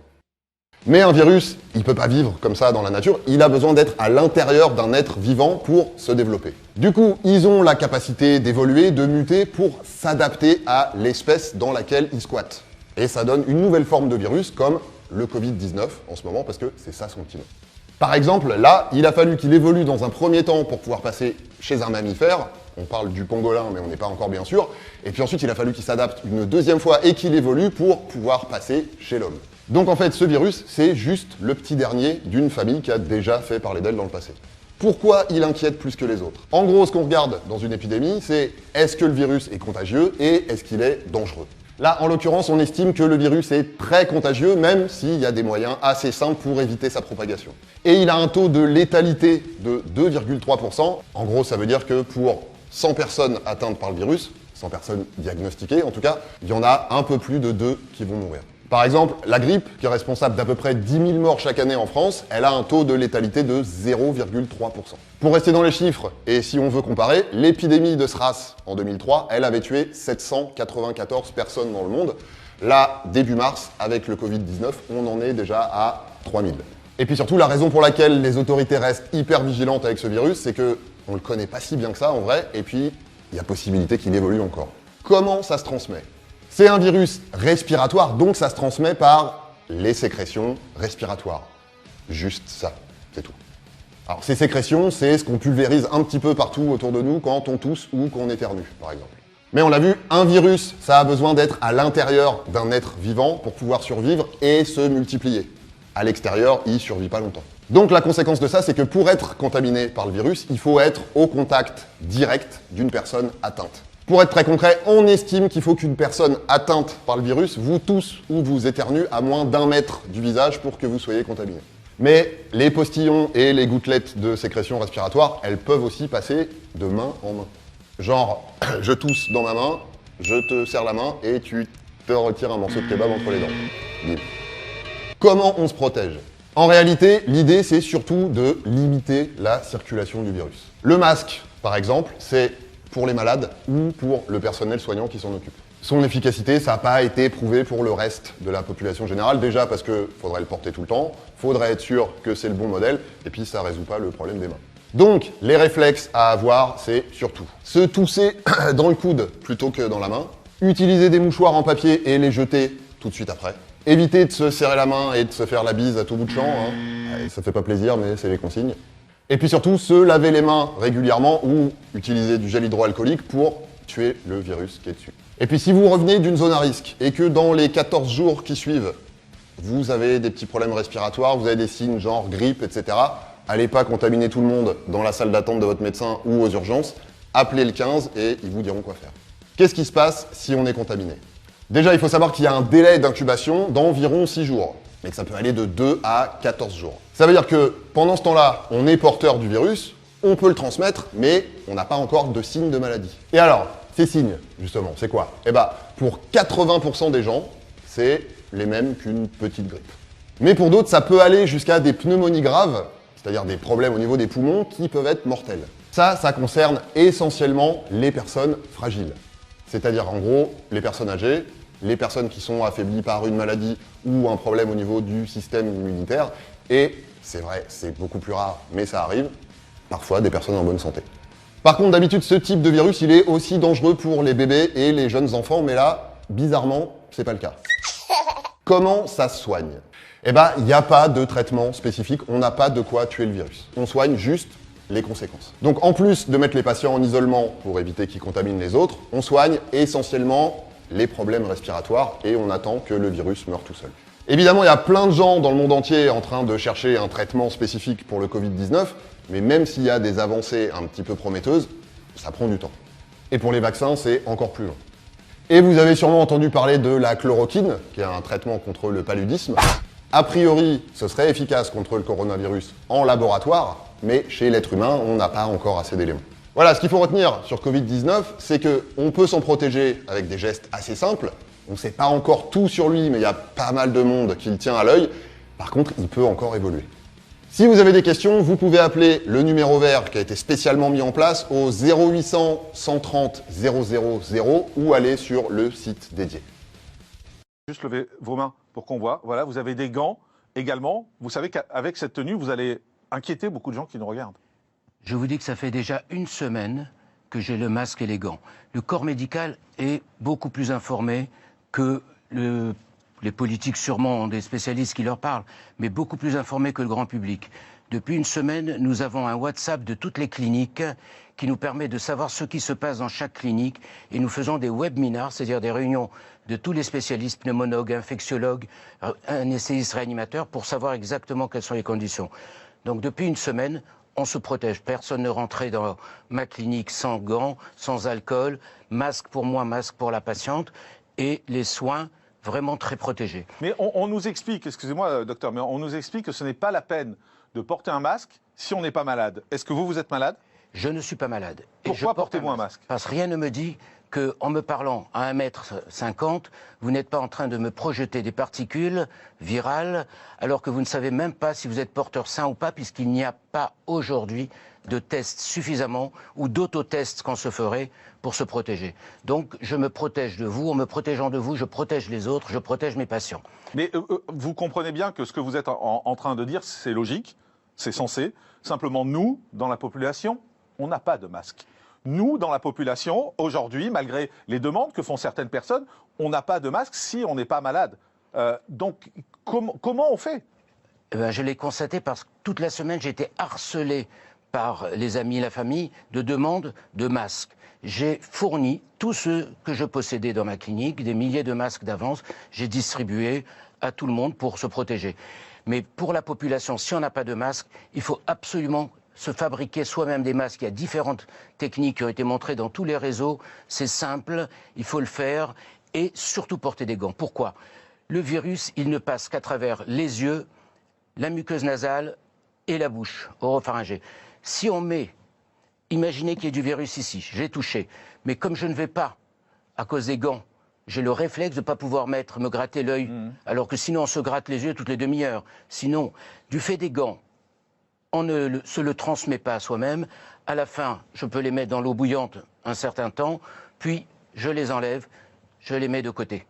Mais un virus, il peut pas vivre comme ça dans la nature, il a besoin d'être à l'intérieur d'un être vivant pour se développer. Du coup, ils ont la capacité d'évoluer, de muter pour s'adapter à l'espèce dans laquelle ils squattent. Et ça donne une nouvelle forme de virus comme le Covid-19 en ce moment parce que c'est ça son petit nom. Par exemple, là, il a fallu qu'il évolue dans un premier temps pour pouvoir passer chez un mammifère. On parle du pangolin, mais on n'est pas encore bien sûr. Et puis ensuite, il a fallu qu'il s'adapte une deuxième fois et qu'il évolue pour pouvoir passer chez l'homme. Donc en fait, ce virus, c'est juste le petit dernier d'une famille qui a déjà fait parler d'elle dans le passé. Pourquoi il inquiète plus que les autres? En gros, ce qu'on regarde dans une épidémie, c'est est-ce que le virus est contagieux et est-ce qu'il est dangereux? Là, en l'occurrence, on estime que le virus est très contagieux, même s'il y a des moyens assez simples pour éviter sa propagation. Et il a un taux de létalité de 2,3%. En gros, ça veut dire que pour 100 personnes atteintes par le virus, 100 personnes diagnostiquées en tout cas, il y en a un peu plus de 2 qui vont mourir. Par exemple, la grippe, qui est responsable d'à peu près 10 000 morts chaque année en France, elle a un taux de létalité de 0,3%. Pour rester dans les chiffres, et si on veut comparer, l'épidémie de SRAS en 2003, elle avait tué 794 personnes dans le monde. Là, début mars, avec le Covid-19, on en est déjà à 3000. Et puis surtout, la raison pour laquelle les autorités restent hyper vigilantes avec ce virus, c'est que on le connaît pas si bien que ça en vrai, et puis il y a possibilité qu'il évolue encore. Comment ça se transmet ? C'est un virus respiratoire, donc ça se transmet par les sécrétions respiratoires. Juste ça, c'est tout. Alors ces sécrétions, c'est ce qu'on pulvérise un petit peu partout autour de nous quand on tousse ou qu'on éternue, par exemple. Mais on l'a vu, un virus, ça a besoin d'être à l'intérieur d'un être vivant pour pouvoir survivre et se multiplier. À l'extérieur, il ne survit pas longtemps. Donc la conséquence de ça, c'est que pour être contaminé par le virus, il faut être au contact direct d'une personne atteinte. Pour être très concret, on estime qu'il faut qu'une personne atteinte par le virus vous tousse ou vous éternue à moins d'1 mètre du visage pour que vous soyez contaminé. Mais les postillons et les gouttelettes de sécrétion respiratoire, elles peuvent aussi passer de main en main. Genre, je tousse dans ma main, je te serre la main et tu te retires un morceau de kebab entre les dents. Bim. Comment on se protège ? En réalité, l'idée, c'est surtout de limiter la circulation du virus. Le masque, par exemple, c'est pour les malades ou pour le personnel soignant qui s'en occupe. Son efficacité, ça n'a pas été prouvé pour le reste de la population générale, déjà parce qu'il faudrait le porter tout le temps, faudrait être sûr que c'est le bon modèle, et puis ça ne résout pas le problème des mains. Donc, les réflexes à avoir, c'est surtout se tousser dans le coude plutôt que dans la main, utiliser des mouchoirs en papier et les jeter tout de suite après, éviter de se serrer la main et de se faire la bise à tout bout de champ, hein. Ça fait pas plaisir, mais c'est les consignes. Et puis surtout, se laver les mains régulièrement ou utiliser du gel hydroalcoolique pour tuer le virus qui est dessus. Et puis si vous revenez d'une zone à risque et que dans les 14 jours qui suivent, vous avez des petits problèmes respiratoires, vous avez des signes genre grippe, etc., allez pas contaminer tout le monde dans la salle d'attente de votre médecin ou aux urgences, appelez le 15 et ils vous diront quoi faire. Qu'est-ce qui se passe si on est contaminé ? Déjà, il faut savoir qu'il y a un délai d'incubation d'environ 6 jours. Mais que ça peut aller de 2 à 14 jours. Ça veut dire que pendant ce temps-là, on est porteur du virus, on peut le transmettre, mais on n'a pas encore de signes de maladie. Et alors, ces signes, justement, c'est quoi ? Eh bien, pour 80% des gens, c'est les mêmes qu'une petite grippe. Mais pour d'autres, ça peut aller jusqu'à des pneumonies graves, c'est-à-dire des problèmes au niveau des poumons qui peuvent être mortels. Ça concerne essentiellement les personnes fragiles. C'est-à-dire, en gros, les personnes âgées, les personnes qui sont affaiblies par une maladie ou un problème au niveau du système immunitaire, et c'est vrai, c'est beaucoup plus rare, mais ça arrive, parfois des personnes en bonne santé. Par contre, d'habitude, ce type de virus, il est aussi dangereux pour les bébés et les jeunes enfants, mais là, bizarrement, c'est pas le cas. Comment ça se soigne ? Eh ben, il n'y a pas de traitement spécifique, on n'a pas de quoi tuer le virus. On soigne juste les conséquences. Donc, en plus de mettre les patients en isolement pour éviter qu'ils contaminent les autres, on soigne essentiellement les problèmes respiratoires et on attend que le virus meure tout seul. Évidemment, il y a plein de gens dans le monde entier en train de chercher un traitement spécifique pour le Covid-19, mais même s'il y a des avancées un petit peu prometteuses, ça prend du temps. Et pour les vaccins, c'est encore plus long. Et vous avez sûrement entendu parler de la chloroquine, qui est un traitement contre le paludisme. A priori, ce serait efficace contre le coronavirus en laboratoire, mais chez l'être humain, on n'a pas encore assez d'éléments. Voilà, ce qu'il faut retenir sur Covid-19, c'est qu'on peut s'en protéger avec des gestes assez simples. On ne sait pas encore tout sur lui, mais il y a pas mal de monde qui le tient à l'œil. Par contre, il peut encore évoluer. Si vous avez des questions, vous pouvez appeler le numéro vert qui a été spécialement mis en place au 0800 130 000 ou aller sur le site dédié. Juste levez vos mains pour qu'on voit. Voilà, vous avez des gants également. Vous savez qu'avec cette tenue, vous allez inquiéter beaucoup de gens qui nous regardent. Je vous dis que ça fait déjà une semaine que j'ai le masque et les gants. Le corps médical est beaucoup plus informé que les politiques, sûrement ont des spécialistes qui leur parlent, mais beaucoup plus informé que le grand public. Depuis une semaine, nous avons un WhatsApp de toutes les cliniques qui nous permet de savoir ce qui se passe dans chaque clinique et nous faisons des webinars, c'est-à-dire des réunions de tous les spécialistes, pneumologues, infectiologues, anesthésistes, réanimateurs, pour savoir exactement quelles sont les conditions. Donc depuis une semaine, on se protège. Personne ne rentrait dans ma clinique sans gants, sans alcool, masque pour moi, masque pour la patiente. et les soins vraiment très protégés. Mais on nous explique, excusez-moi docteur, mais on nous explique que ce n'est pas la peine de porter un masque si on n'est pas malade. Est-ce que vous êtes malade? Je ne suis pas malade. Pourquoi portez-vous un masque? Parce que rien ne me dit qu'en me parlant à 1,50 m, vous n'êtes pas en train de me projeter des particules virales, alors que vous ne savez même pas si vous êtes porteur sain ou pas, puisqu'il n'y a pas aujourd'hui de tests suffisamment ou d'autotests qu'on se ferait pour se protéger. Donc je me protège de vous, en me protégeant de vous, je protège les autres, je protège mes patients. Mais vous comprenez bien que ce que vous êtes en train de dire, c'est logique, c'est censé. Simplement, nous, dans la population, on n'a pas de masque. Nous, dans la population, aujourd'hui, malgré les demandes que font certaines personnes, on n'a pas de masque si on n'est pas malade. Donc, comment on fait? Je l'ai constaté parce que toute la semaine, j'ai été harcelé par les amis et la famille de demandes de masques. J'ai fourni tous ceux que je possédais dans ma clinique, des milliers de masques d'avance, j'ai distribué à tout le monde pour se protéger. Mais pour la population, si on n'a pas de masque, il faut absolument se fabriquer soi-même des masques. Il y a différentes techniques qui ont été montrées dans tous les réseaux. C'est simple, il faut le faire et surtout porter des gants. Pourquoi? Le virus, il ne passe qu'à travers les yeux, la muqueuse nasale et la bouche, oropharyngée. Si on met, imaginez qu'il y ait du virus ici, j'ai touché, mais comme je ne vais pas, à cause des gants, j'ai le réflexe de ne pas pouvoir me gratter l'œil, alors que sinon on se gratte les yeux toutes les demi-heures. Sinon, du fait des gants, on ne se le transmet pas à soi-même. À la fin, je peux les mettre dans l'eau bouillante un certain temps, puis je les enlève, je les mets de côté.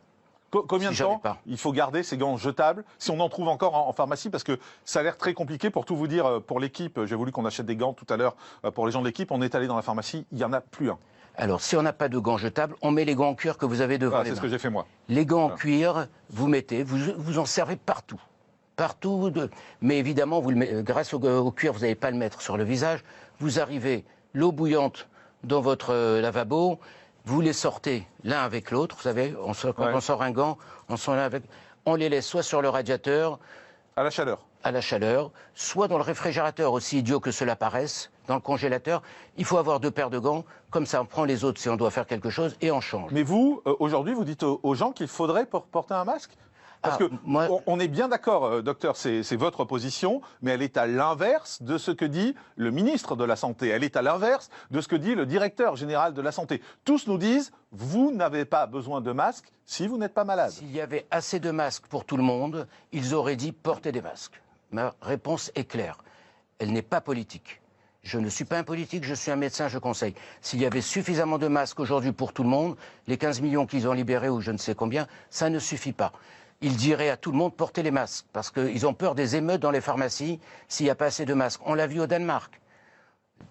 Combien de temps il faut garder ces gants jetables, si on en trouve encore en pharmacie? Parce que ça a l'air très compliqué. Pour tout vous dire, pour l'équipe, j'ai voulu qu'on achète des gants tout à l'heure pour les gens de l'équipe. On est allé dans la pharmacie, il n'y en a plus un. Alors, si on n'a pas de gants jetables, on met les gants en cuir que vous avez devant les mains. C'est ce que j'ai fait moi. Les gants en cuir, vous mettez, vous en servez partout. Partout. Mais évidemment, grâce au cuir, vous n'allez pas le mettre sur le visage. Vous arrivez, l'eau bouillante dans votre lavabo, vous les sortez l'un avec l'autre, vous savez, quand on sort un gant, on les laisse soit sur le radiateur. À la chaleur. À la chaleur, soit dans le réfrigérateur, aussi idiot que cela paraisse, dans le congélateur. Il faut avoir 2 paires de gants, comme ça on prend les autres si on doit faire quelque chose et on change. Mais vous, aujourd'hui, vous dites aux gens qu'il faudrait porter un masque? Parce que on est bien d'accord, docteur, c'est votre position, mais elle est à l'inverse de ce que dit le ministre de la Santé. Elle est à l'inverse de ce que dit le directeur général de la Santé. Tous nous disent, vous n'avez pas besoin de masque si vous n'êtes pas malade. S'il y avait assez de masques pour tout le monde, ils auraient dit porter des masques. Ma réponse est claire. Elle n'est pas politique. Je ne suis pas un politique, je suis un médecin, je conseille. S'il y avait suffisamment de masques aujourd'hui pour tout le monde, les 15 millions qu'ils ont libérés ou je ne sais combien, ça ne suffit pas. Ils diraient à tout le monde portez les masques, parce qu'ils ont peur des émeutes dans les pharmacies s'il n'y a pas assez de masques. On l'a vu au Danemark,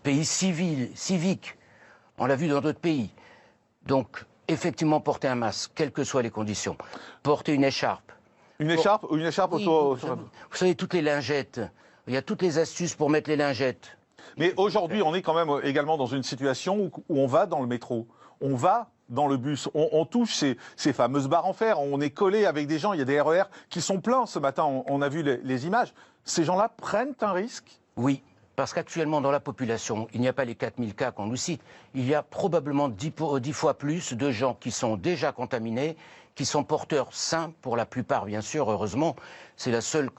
pays civique, on l'a vu dans d'autres pays. Donc, effectivement, porter un masque, quelles que soient les conditions. Porter une écharpe. Une écharpe autour... Vous savez, toutes les lingettes, il y a toutes les astuces pour mettre les lingettes. Mais aujourd'hui, on est quand même également dans une situation où on va dans le métro, on va dans le bus, on touche ces fameuses barres en fer, on est collé avec des gens, il y a des RER qui sont pleins ce matin, on a vu les images. Ces gens-là prennent un risque? Oui, parce qu'actuellement dans la population, il n'y a pas les 4000 cas qu'on nous cite, il y a probablement 10 fois plus de gens qui sont déjà contaminés, qui sont porteurs sains pour la plupart, bien sûr, heureusement. C'est la seule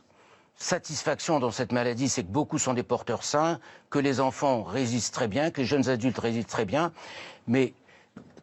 satisfaction dans cette maladie, c'est que beaucoup sont des porteurs sains, que les enfants résistent très bien, que les jeunes adultes résistent très bien, mais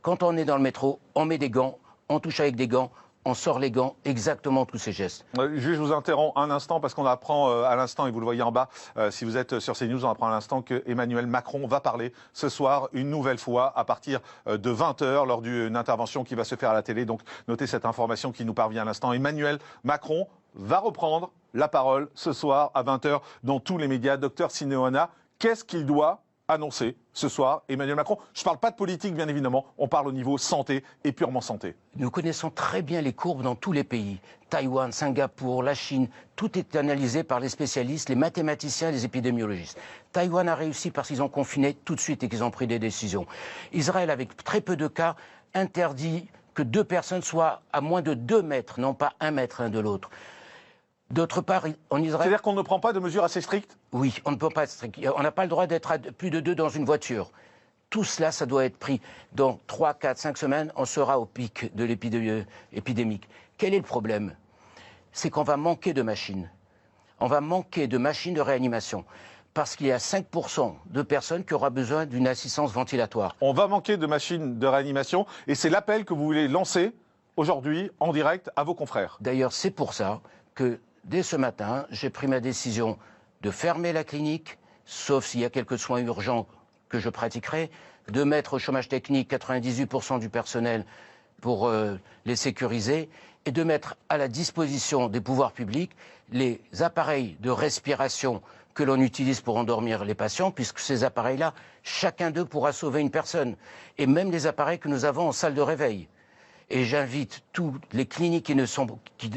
quand on est dans le métro, on met des gants, on touche avec des gants, on sort les gants, exactement tous ces gestes. Je vous interromps un instant parce qu'on apprend à l'instant, et vous le voyez en bas, si vous êtes sur CNews, on apprend à l'instant que Emmanuel Macron va parler ce soir une nouvelle fois à partir de 20h lors d'une intervention qui va se faire à la télé. Donc notez cette information qui nous parvient à l'instant. Emmanuel Macron va reprendre la parole ce soir à 20h dans tous les médias. Docteur Sineona, qu'est-ce qu'il doit annoncer ce soir, Emmanuel Macron? Je ne parle pas de politique, bien évidemment, on parle au niveau santé et purement santé. Nous connaissons très bien les courbes dans tous les pays. Taïwan, Singapour, la Chine, tout est analysé par les spécialistes, les mathématiciens et les épidémiologistes. Taïwan a réussi parce qu'ils ont confiné tout de suite et qu'ils ont pris des décisions. Israël, avec très peu de cas, interdit que 2 personnes soient à moins de 2 mètres, non pas 1 mètre l'un de l'autre. D'autre part, en Israël... C'est-à-dire qu'on ne prend pas de mesures assez strictes? Oui, on ne peut pas être strict. On n'a pas le droit d'être à plus de 2 dans une voiture. tout cela, ça doit être pris. Dans 3, 4, 5 semaines, on sera au pic de l'épidémie épidémique. Quel est le problème? C'est qu'on va manquer de machines. On va manquer de machines de réanimation. Parce qu'il y a 5% de personnes qui auront besoin d'une assistance ventilatoire. On va manquer de machines de réanimation et c'est l'appel que vous voulez lancer aujourd'hui en direct à vos confrères. D'ailleurs, c'est pour ça que dès ce matin, j'ai pris ma décision de fermer la clinique, sauf s'il y a quelques soins urgents que je pratiquerai, de mettre au chômage technique 98% du personnel pour les sécuriser et de mettre à la disposition des pouvoirs publics les appareils de respiration que l'on utilise pour endormir les patients, puisque ces appareils-là, chacun d'eux pourra sauver une personne. Et même les appareils que nous avons en salle de réveil. Et j'invite toutes les cliniques qui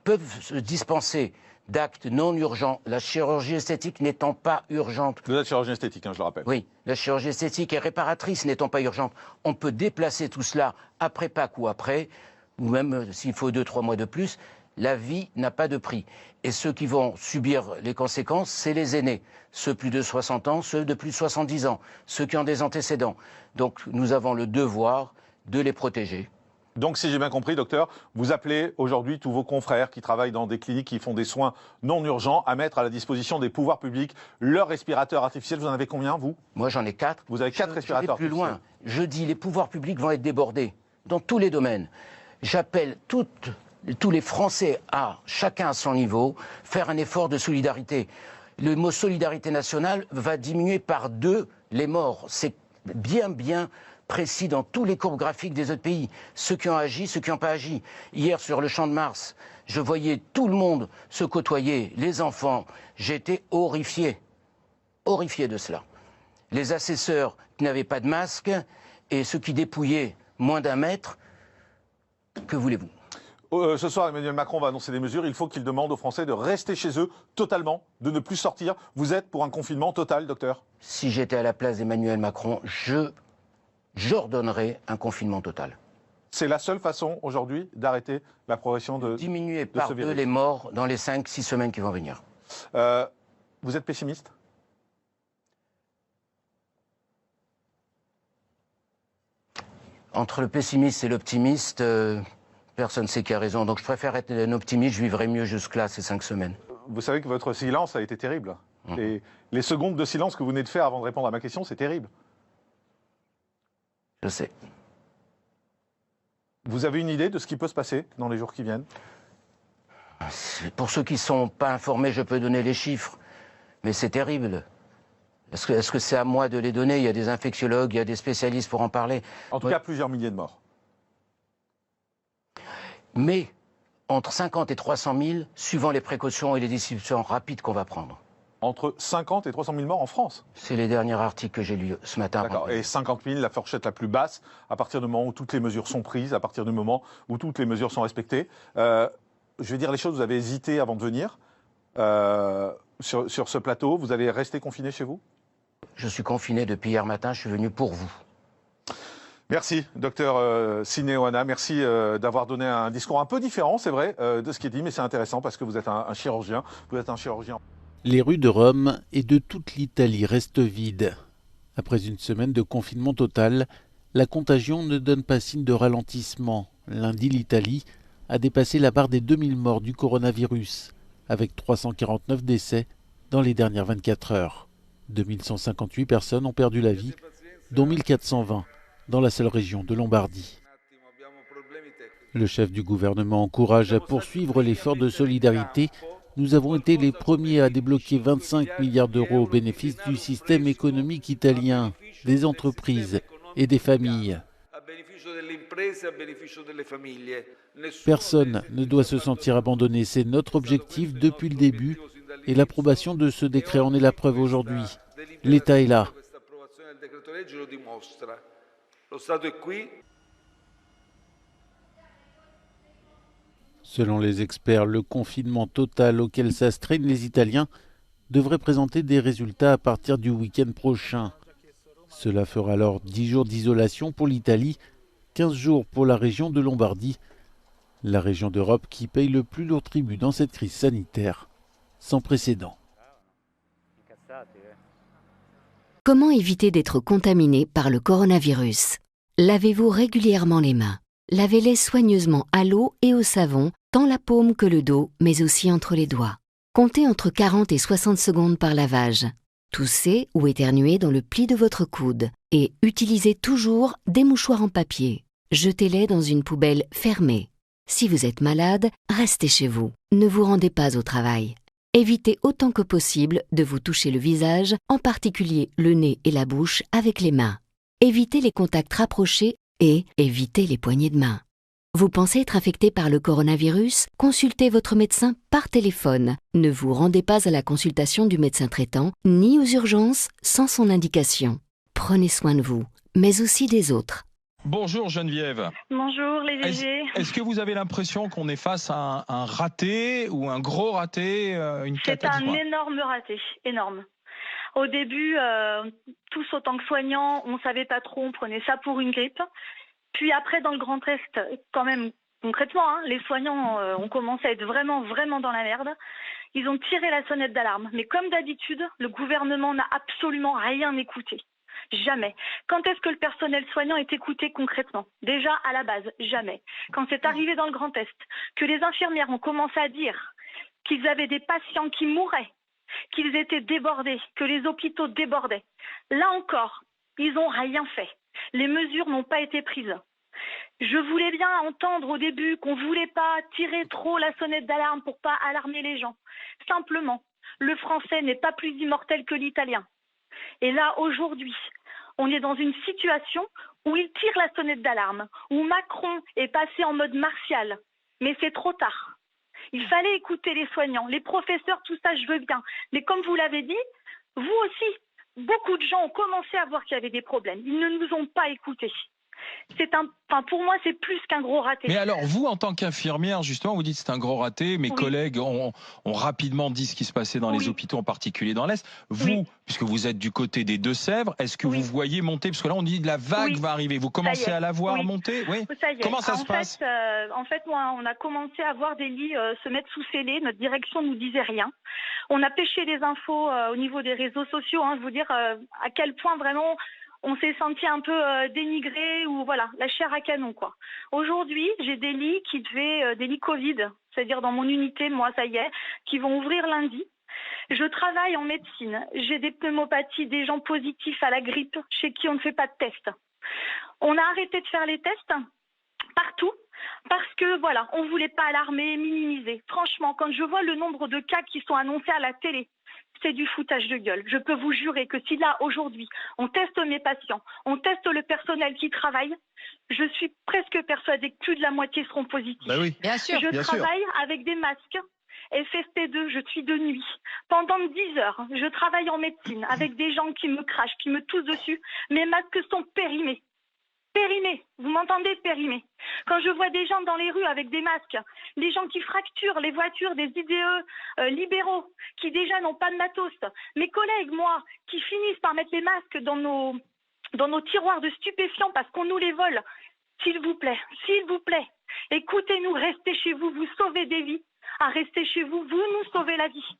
peuvent se dispenser d'actes non urgents, la chirurgie esthétique n'étant pas urgente. Vous êtes chirurgien esthétique, je le rappelle. Oui, la chirurgie esthétique est réparatrice n'étant pas urgente. On peut déplacer tout cela après Pâques ou après, ou même s'il faut 2-3 mois de plus. La vie n'a pas de prix. Et ceux qui vont subir les conséquences, c'est les aînés. Ceux plus de 60 ans, ceux de plus de 70 ans, ceux qui ont des antécédents. Donc nous avons le devoir de les protéger. Donc si j'ai bien compris, docteur, vous appelez aujourd'hui tous vos confrères qui travaillent dans des cliniques qui font des soins non urgents à mettre à la disposition des pouvoirs publics leurs respirateurs artificiels. Vous en avez combien, vous? Moi, j'en ai 4. Vous avez 4 respirateurs artificiels. Plus loin, je dis les pouvoirs publics vont être débordés dans tous les domaines. J'appelle tous les Français à, chacun à son niveau, faire un effort de solidarité. Le mot solidarité nationale va diminuer par 2 les morts. C'est bien précis dans tous les courbes graphiques des autres pays. Ceux qui ont agi, ceux qui n'ont pas agi. Hier, sur le Champ de Mars, je voyais tout le monde se côtoyer, les enfants. J'étais horrifié de cela. Les assesseurs qui n'avaient pas de masque et ceux qui dépouillaient moins d'1 mètre, que voulez-vous? Ce soir, Emmanuel Macron va annoncer des mesures. Il faut qu'il demande aux Français de rester chez eux totalement, de ne plus sortir. Vous êtes pour un confinement total, docteur? Si j'étais à la place d'Emmanuel Macron, j'ordonnerais un confinement total. C'est la seule façon aujourd'hui d'arrêter la progression de diminuer par 2 les morts dans les 5-6 semaines qui vont venir. Vous êtes pessimiste? Entre le pessimiste et l'optimiste, personne ne sait qui a raison. Donc je préfère être un optimiste, je vivrai mieux jusque-là, ces 5 semaines. Vous savez que votre silence a été terrible. Et les secondes de silence que vous venez de faire avant de répondre à ma question, c'est terrible. Je sais. Vous avez une idée de ce qui peut se passer dans les jours qui viennent? Pour ceux qui ne sont pas informés, je peux donner les chiffres. Mais c'est terrible. Est-ce que c'est à moi de les donner? Il y a des infectiologues, il y a des spécialistes pour en parler. En tout cas, plusieurs milliers de morts. Mais entre 50 et 300 000, suivant les précautions et les décisions rapides qu'on va prendre. Entre 50 et 300 000 morts en France? C'est les derniers articles que j'ai lus ce matin. D'accord. Et 50 000, la fourchette la plus basse, à partir du moment où toutes les mesures sont prises, à partir du moment où toutes les mesures sont respectées. Je vais dire les choses, vous avez hésité avant de venir sur ce plateau. Vous allez rester confiné chez vous? Je suis confiné depuis hier matin, je suis venu pour vous. Merci, docteur Siné-Ohana. Merci d'avoir donné un discours un peu différent, c'est vrai, de ce qui est dit, mais c'est intéressant parce que vous êtes un chirurgien. Vous êtes un chirurgien. Les rues de Rome et de toute l'Italie restent vides. Après une semaine de confinement total, la contagion ne donne pas signe de ralentissement. Lundi, l'Italie a dépassé la barre des 2000 morts du coronavirus, avec 349 décès dans les dernières 24 heures. 2158 personnes ont perdu la vie, dont 1420 dans la seule région de Lombardie. Le chef du gouvernement encourage à poursuivre l'effort de solidarité. Nous avons été les premiers à débloquer 25 milliards d'euros au bénéfice du système économique italien, des entreprises et des familles. Personne ne doit se sentir abandonné, c'est notre objectif depuis le début et l'approbation de ce décret en est la preuve aujourd'hui. L'État est là. Selon les experts, le confinement total auquel s'astreignent les Italiens devrait présenter des résultats à partir du week-end prochain. Cela fera alors 10 jours d'isolation pour l'Italie, 15 jours pour la région de Lombardie, la région d'Europe qui paye le plus lourd tribut dans cette crise sanitaire sans précédent. Comment éviter d'être contaminé par le coronavirus? Lavez-vous régulièrement les mains. Lavez-les soigneusement à l'eau et au savon, tant la paume que le dos, mais aussi entre les doigts. Comptez entre 40 et 60 secondes par lavage. Toussez ou éternuez dans le pli de votre coude et utilisez toujours des mouchoirs en papier. Jetez-les dans une poubelle fermée. Si vous êtes malade, restez chez vous. Ne vous rendez pas au travail. Évitez autant que possible de vous toucher le visage, en particulier le nez et la bouche, avec les mains. Évitez les contacts rapprochés et évitez les poignées de main. Vous pensez être infecté par le coronavirus? Consultez votre médecin par téléphone. Ne vous rendez pas à la consultation du médecin traitant, ni aux urgences sans son indication. Prenez soin de vous, mais aussi des autres. Bonjour Geneviève. Bonjour les GG. Est-ce que vous avez l'impression qu'on est face à un raté ou un gros raté, une catastrophe? C'est un énorme raté, énorme. Au début, tous autant que soignants, on ne savait pas trop, on prenait ça pour une grippe. Puis après, dans le Grand Est, quand même, concrètement, les soignants ont commencé à être vraiment dans la merde. Ils ont tiré la sonnette d'alarme. Mais comme d'habitude, le gouvernement n'a absolument rien écouté. Jamais. Quand est-ce que le personnel soignant est écouté concrètement? Déjà, à la base, jamais. Quand c'est arrivé dans le Grand Est, que les infirmières ont commencé à dire qu'ils avaient des patients qui mouraient, qu'ils étaient débordés, que les hôpitaux débordaient, là encore, ils n'ont rien fait. Les mesures n'ont pas été prises. Je voulais bien entendre au début qu'on ne voulait pas tirer trop la sonnette d'alarme pour pas alarmer les gens. Simplement, le français n'est pas plus immortel que l'italien. Et là, aujourd'hui, on est dans une situation où il tire la sonnette d'alarme, où Macron est passé en mode martial. Mais c'est trop tard. Il fallait écouter les soignants, les professeurs, tout ça, je veux bien. Mais comme vous l'avez dit, vous aussi, beaucoup de gens ont commencé à voir qu'il y avait des problèmes. Ils ne nous ont pas écoutés. Pour moi, c'est plus qu'un gros raté. Mais alors, vous, en tant qu'infirmière, justement, vous dites que c'est un gros raté. Mes collègues ont rapidement dit ce qui se passait dans les hôpitaux, en particulier dans l'Est. Vous, puisque vous êtes du côté des Deux-Sèvres, est-ce que vous voyez monter, parce que là, on dit que la vague va arriver. Vous commencez à la voir monter? Oui. Ça y est. Comment ça se passe? En fait, moi, on a commencé à voir des lits se mettre sous scellés. Notre direction ne nous disait rien. On a pêché des infos au niveau des réseaux sociaux. Je veux dire à quel point vraiment on s'est senti un peu dénigré ou voilà, la chair à canon quoi. Aujourd'hui, j'ai des lits des lits Covid, c'est-à-dire dans mon unité, moi ça y est, qui vont ouvrir lundi. Je travaille en médecine, j'ai des pneumopathies, des gens positifs à la grippe chez qui on ne fait pas de tests. On a arrêté de faire les tests partout parce que voilà, on voulait pas alarmer, minimiser. Franchement, quand je vois le nombre de cas qui sont annoncés à la télé, c'est du foutage de gueule. Je peux vous jurer que si là, aujourd'hui, on teste mes patients, on teste le personnel qui travaille, je suis presque persuadée que plus de la moitié seront positifs. Ben oui. Bien sûr. Je travaille avec des masques FFP2, je suis de nuit. Pendant 10 heures, je travaille en médecine avec des gens qui me crachent, qui me toussent dessus. Mes masques sont périmés. Périmés, vous m'entendez, périmés. Quand je vois des gens dans les rues avec des masques, des gens qui fracturent les voitures des IDE libéraux, qui déjà n'ont pas de matos, mes collègues, moi, qui finissent par mettre les masques dans nos tiroirs de stupéfiants parce qu'on nous les vole, s'il vous plaît, écoutez-nous, restez chez vous, vous sauvez des vies. À rester chez vous, vous nous sauvez la vie.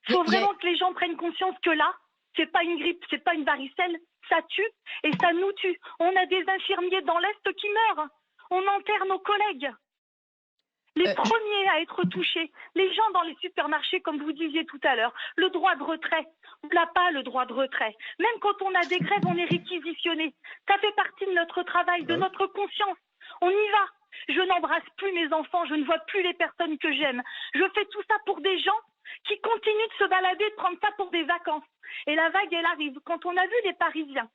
Il faut vraiment que les gens prennent conscience que là, c'est pas une grippe, c'est pas une varicelle, ça tue et ça nous tue. On a des infirmiers dans l'Est qui meurent. On enterre nos collègues. Les premiers à être touchés, les gens dans les supermarchés, comme vous disiez tout à l'heure, le droit de retrait. On n'a pas le droit de retrait. Même quand on a des grèves, on est réquisitionné. Ça fait partie de notre travail, de notre conscience. On y va. Je n'embrasse plus mes enfants, je ne vois plus les personnes que j'aime. Je fais tout ça pour des gens qui continuent de se balader, de prendre ça pour des vacances. Et la vague, elle arrive. Quand on a vu les Parisiens,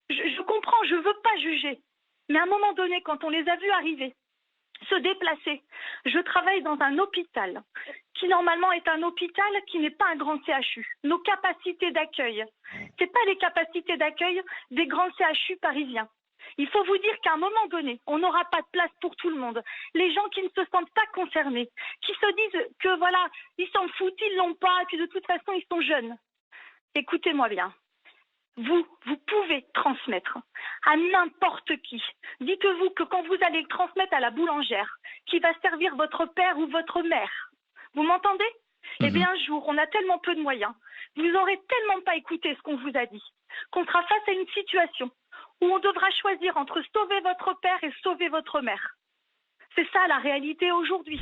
je comprends, je ne veux pas juger. Mais à un moment donné, quand on les a vus arriver, se déplacer, je travaille dans un hôpital qui normalement est un hôpital qui n'est pas un grand CHU. Nos capacités d'accueil, ce n'est pas les capacités d'accueil des grands CHU parisiens. Il faut vous dire qu'à un moment donné, on n'aura pas de place pour tout le monde. Les gens qui ne se sentent pas concernés, qui se disent que voilà, ils s'en foutent, ils l'ont pas, et puis de toute façon, ils sont jeunes. Écoutez-moi bien. Vous pouvez transmettre à n'importe qui. Dites-vous que quand vous allez le transmettre à la boulangère, qui va servir votre père ou votre mère, vous m'entendez? Eh bien, un jour, on a tellement peu de moyens, vous n'aurez tellement pas écouté ce qu'on vous a dit. qu'on sera face à une situation où on devra choisir entre sauver votre père et sauver votre mère. C'est ça la réalité aujourd'hui.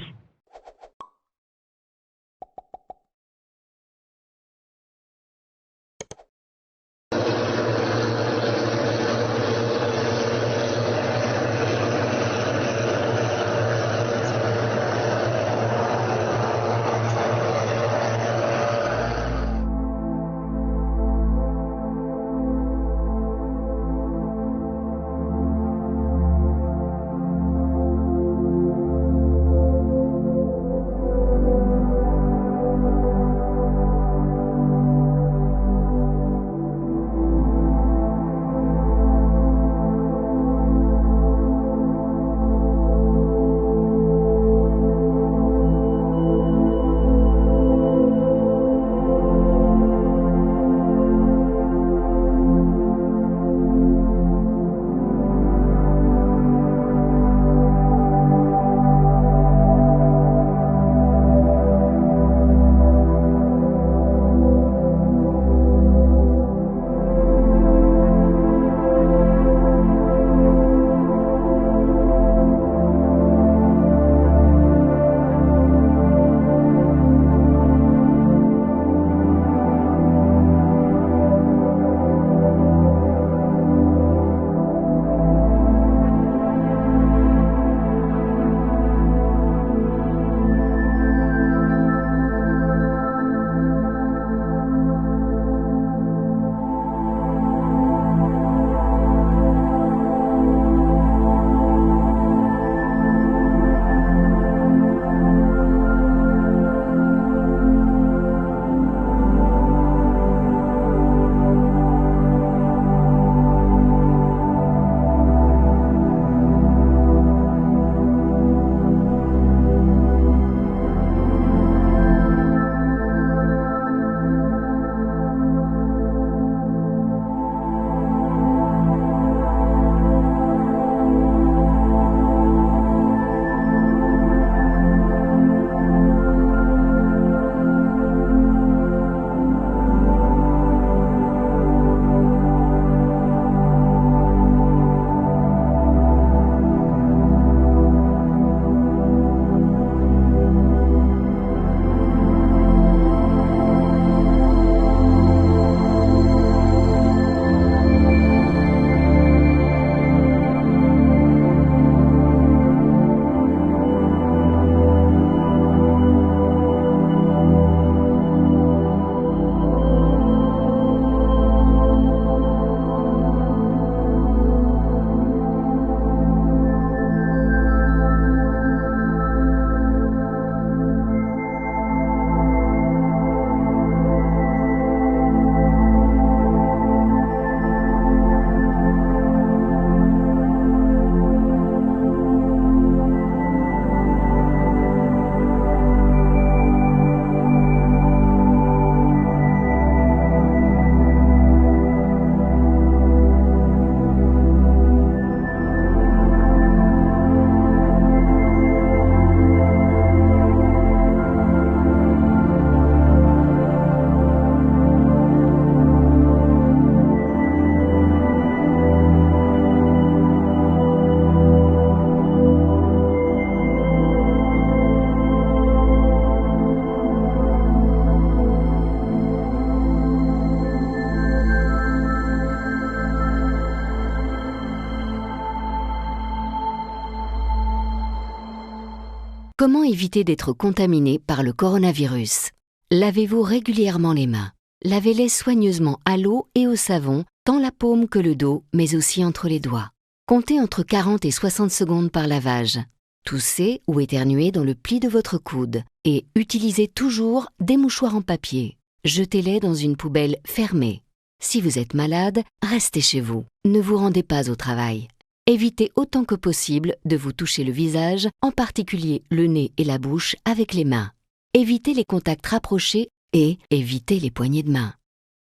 Comment éviter d'être contaminé par le coronavirus? Lavez-vous régulièrement les mains. Lavez-les soigneusement à l'eau et au savon, tant la paume que le dos, mais aussi entre les doigts. Comptez entre 40 et 60 secondes par lavage. Toussez ou éternuez dans le pli de votre coude et utilisez toujours des mouchoirs en papier. Jetez-les dans une poubelle fermée. Si vous êtes malade, restez chez vous. Ne vous rendez pas au travail. Évitez autant que possible de vous toucher le visage, en particulier le nez et la bouche, avec les mains. Évitez les contacts rapprochés et évitez les poignées de main.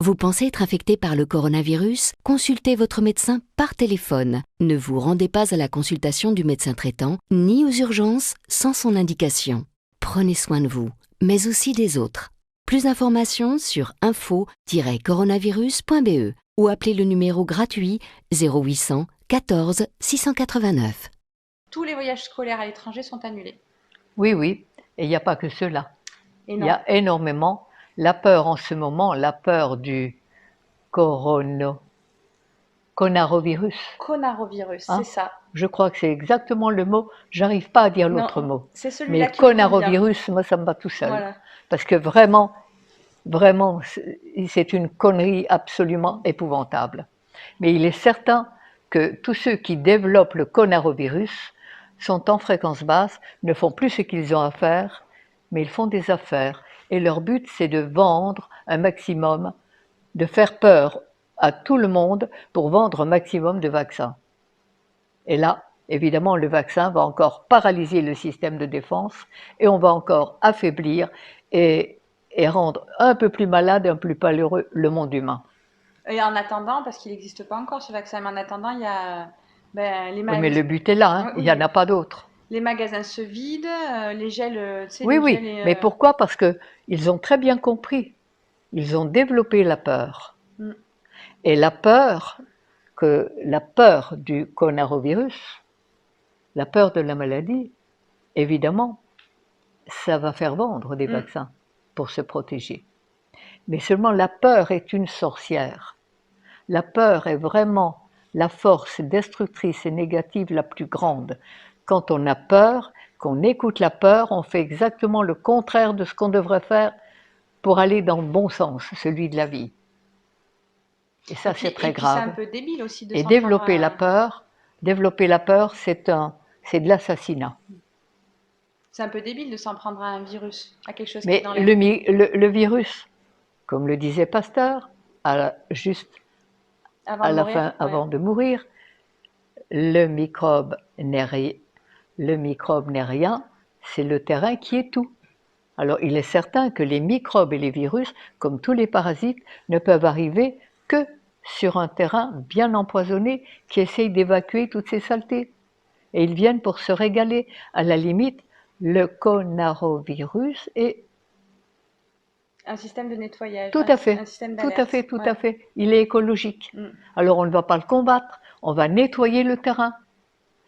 Vous pensez être infecté par le coronavirus? Consultez votre médecin par téléphone. Ne vous rendez pas à la consultation du médecin traitant, ni aux urgences sans son indication. Prenez soin de vous, mais aussi des autres. Plus d'informations sur info-coronavirus.be. ou appelez le numéro gratuit 0800 14 689. Tous les voyages scolaires à l'étranger sont annulés. Oui, oui, et il n'y a pas que cela. Et Il non. y a énormément la peur en ce moment, la peur du coronavirus. Conarovirus, Hein? c'est ça. Je crois que c'est exactement le mot. J'arrive pas à dire Non, l'autre mot. c'est celui-là Mais qui me convient. conarovirus, moi, ça me va tout seul. Voilà. Parce que vraiment, vraiment, c'est une connerie absolument épouvantable. Mais il est certain que tous ceux qui développent le conarovirus sont en fréquence basse, ne font plus ce qu'ils ont à faire, mais ils font des affaires. Et leur but, c'est de vendre un maximum, de faire peur à tout le monde pour vendre un maximum de vaccins. Et là, évidemment, le vaccin va encore paralyser le système de défense et on va encore affaiblir et rendre un peu plus malade et un peu plus malheureux le monde humain. Et en attendant, parce qu'il n'existe pas encore ce vaccin, mais en attendant, il y a les Oui, magasins. mais le but est là, hein, il n'y en a pas d'autre. Les magasins se vident, les gels, tu sais, Oui, les oui, gels mais pourquoi? Parce qu'ils ont très bien compris. Ils ont développé la peur. Mm. Et la peur du coronavirus, la peur de la maladie, évidemment, ça va faire vendre des vaccins pour se protéger. Mais seulement la peur est une sorcière. La peur est vraiment la force destructrice et négative la plus grande. Quand on a peur, qu'on écoute la peur, on fait exactement le contraire de ce qu'on devrait faire pour aller dans le bon sens, celui de la vie. Et ça, c'est très grave. C'est un peu débile aussi de Et s'en développer prendre la peur, c'est de l'assassinat. C'est un peu débile de s'en prendre à un virus, à quelque chose qui Mais est dans l'air. le virus, comme le disait Pasteur, juste Avant à de la mourir, fin, ouais. avant de mourir, le microbe n'est rien, c'est le terrain qui est tout. Alors il est certain que les microbes et les virus, comme tous les parasites, ne peuvent arriver que sur un terrain bien empoisonné qui essaye d'évacuer toutes ces saletés. Et ils viennent pour se régaler. À la limite, le conarovirus est... Un système de nettoyage, Tout à fait, un système tout d'alerte. à fait, tout à fait. Il est écologique. Alors on ne va pas le combattre, on va nettoyer le terrain.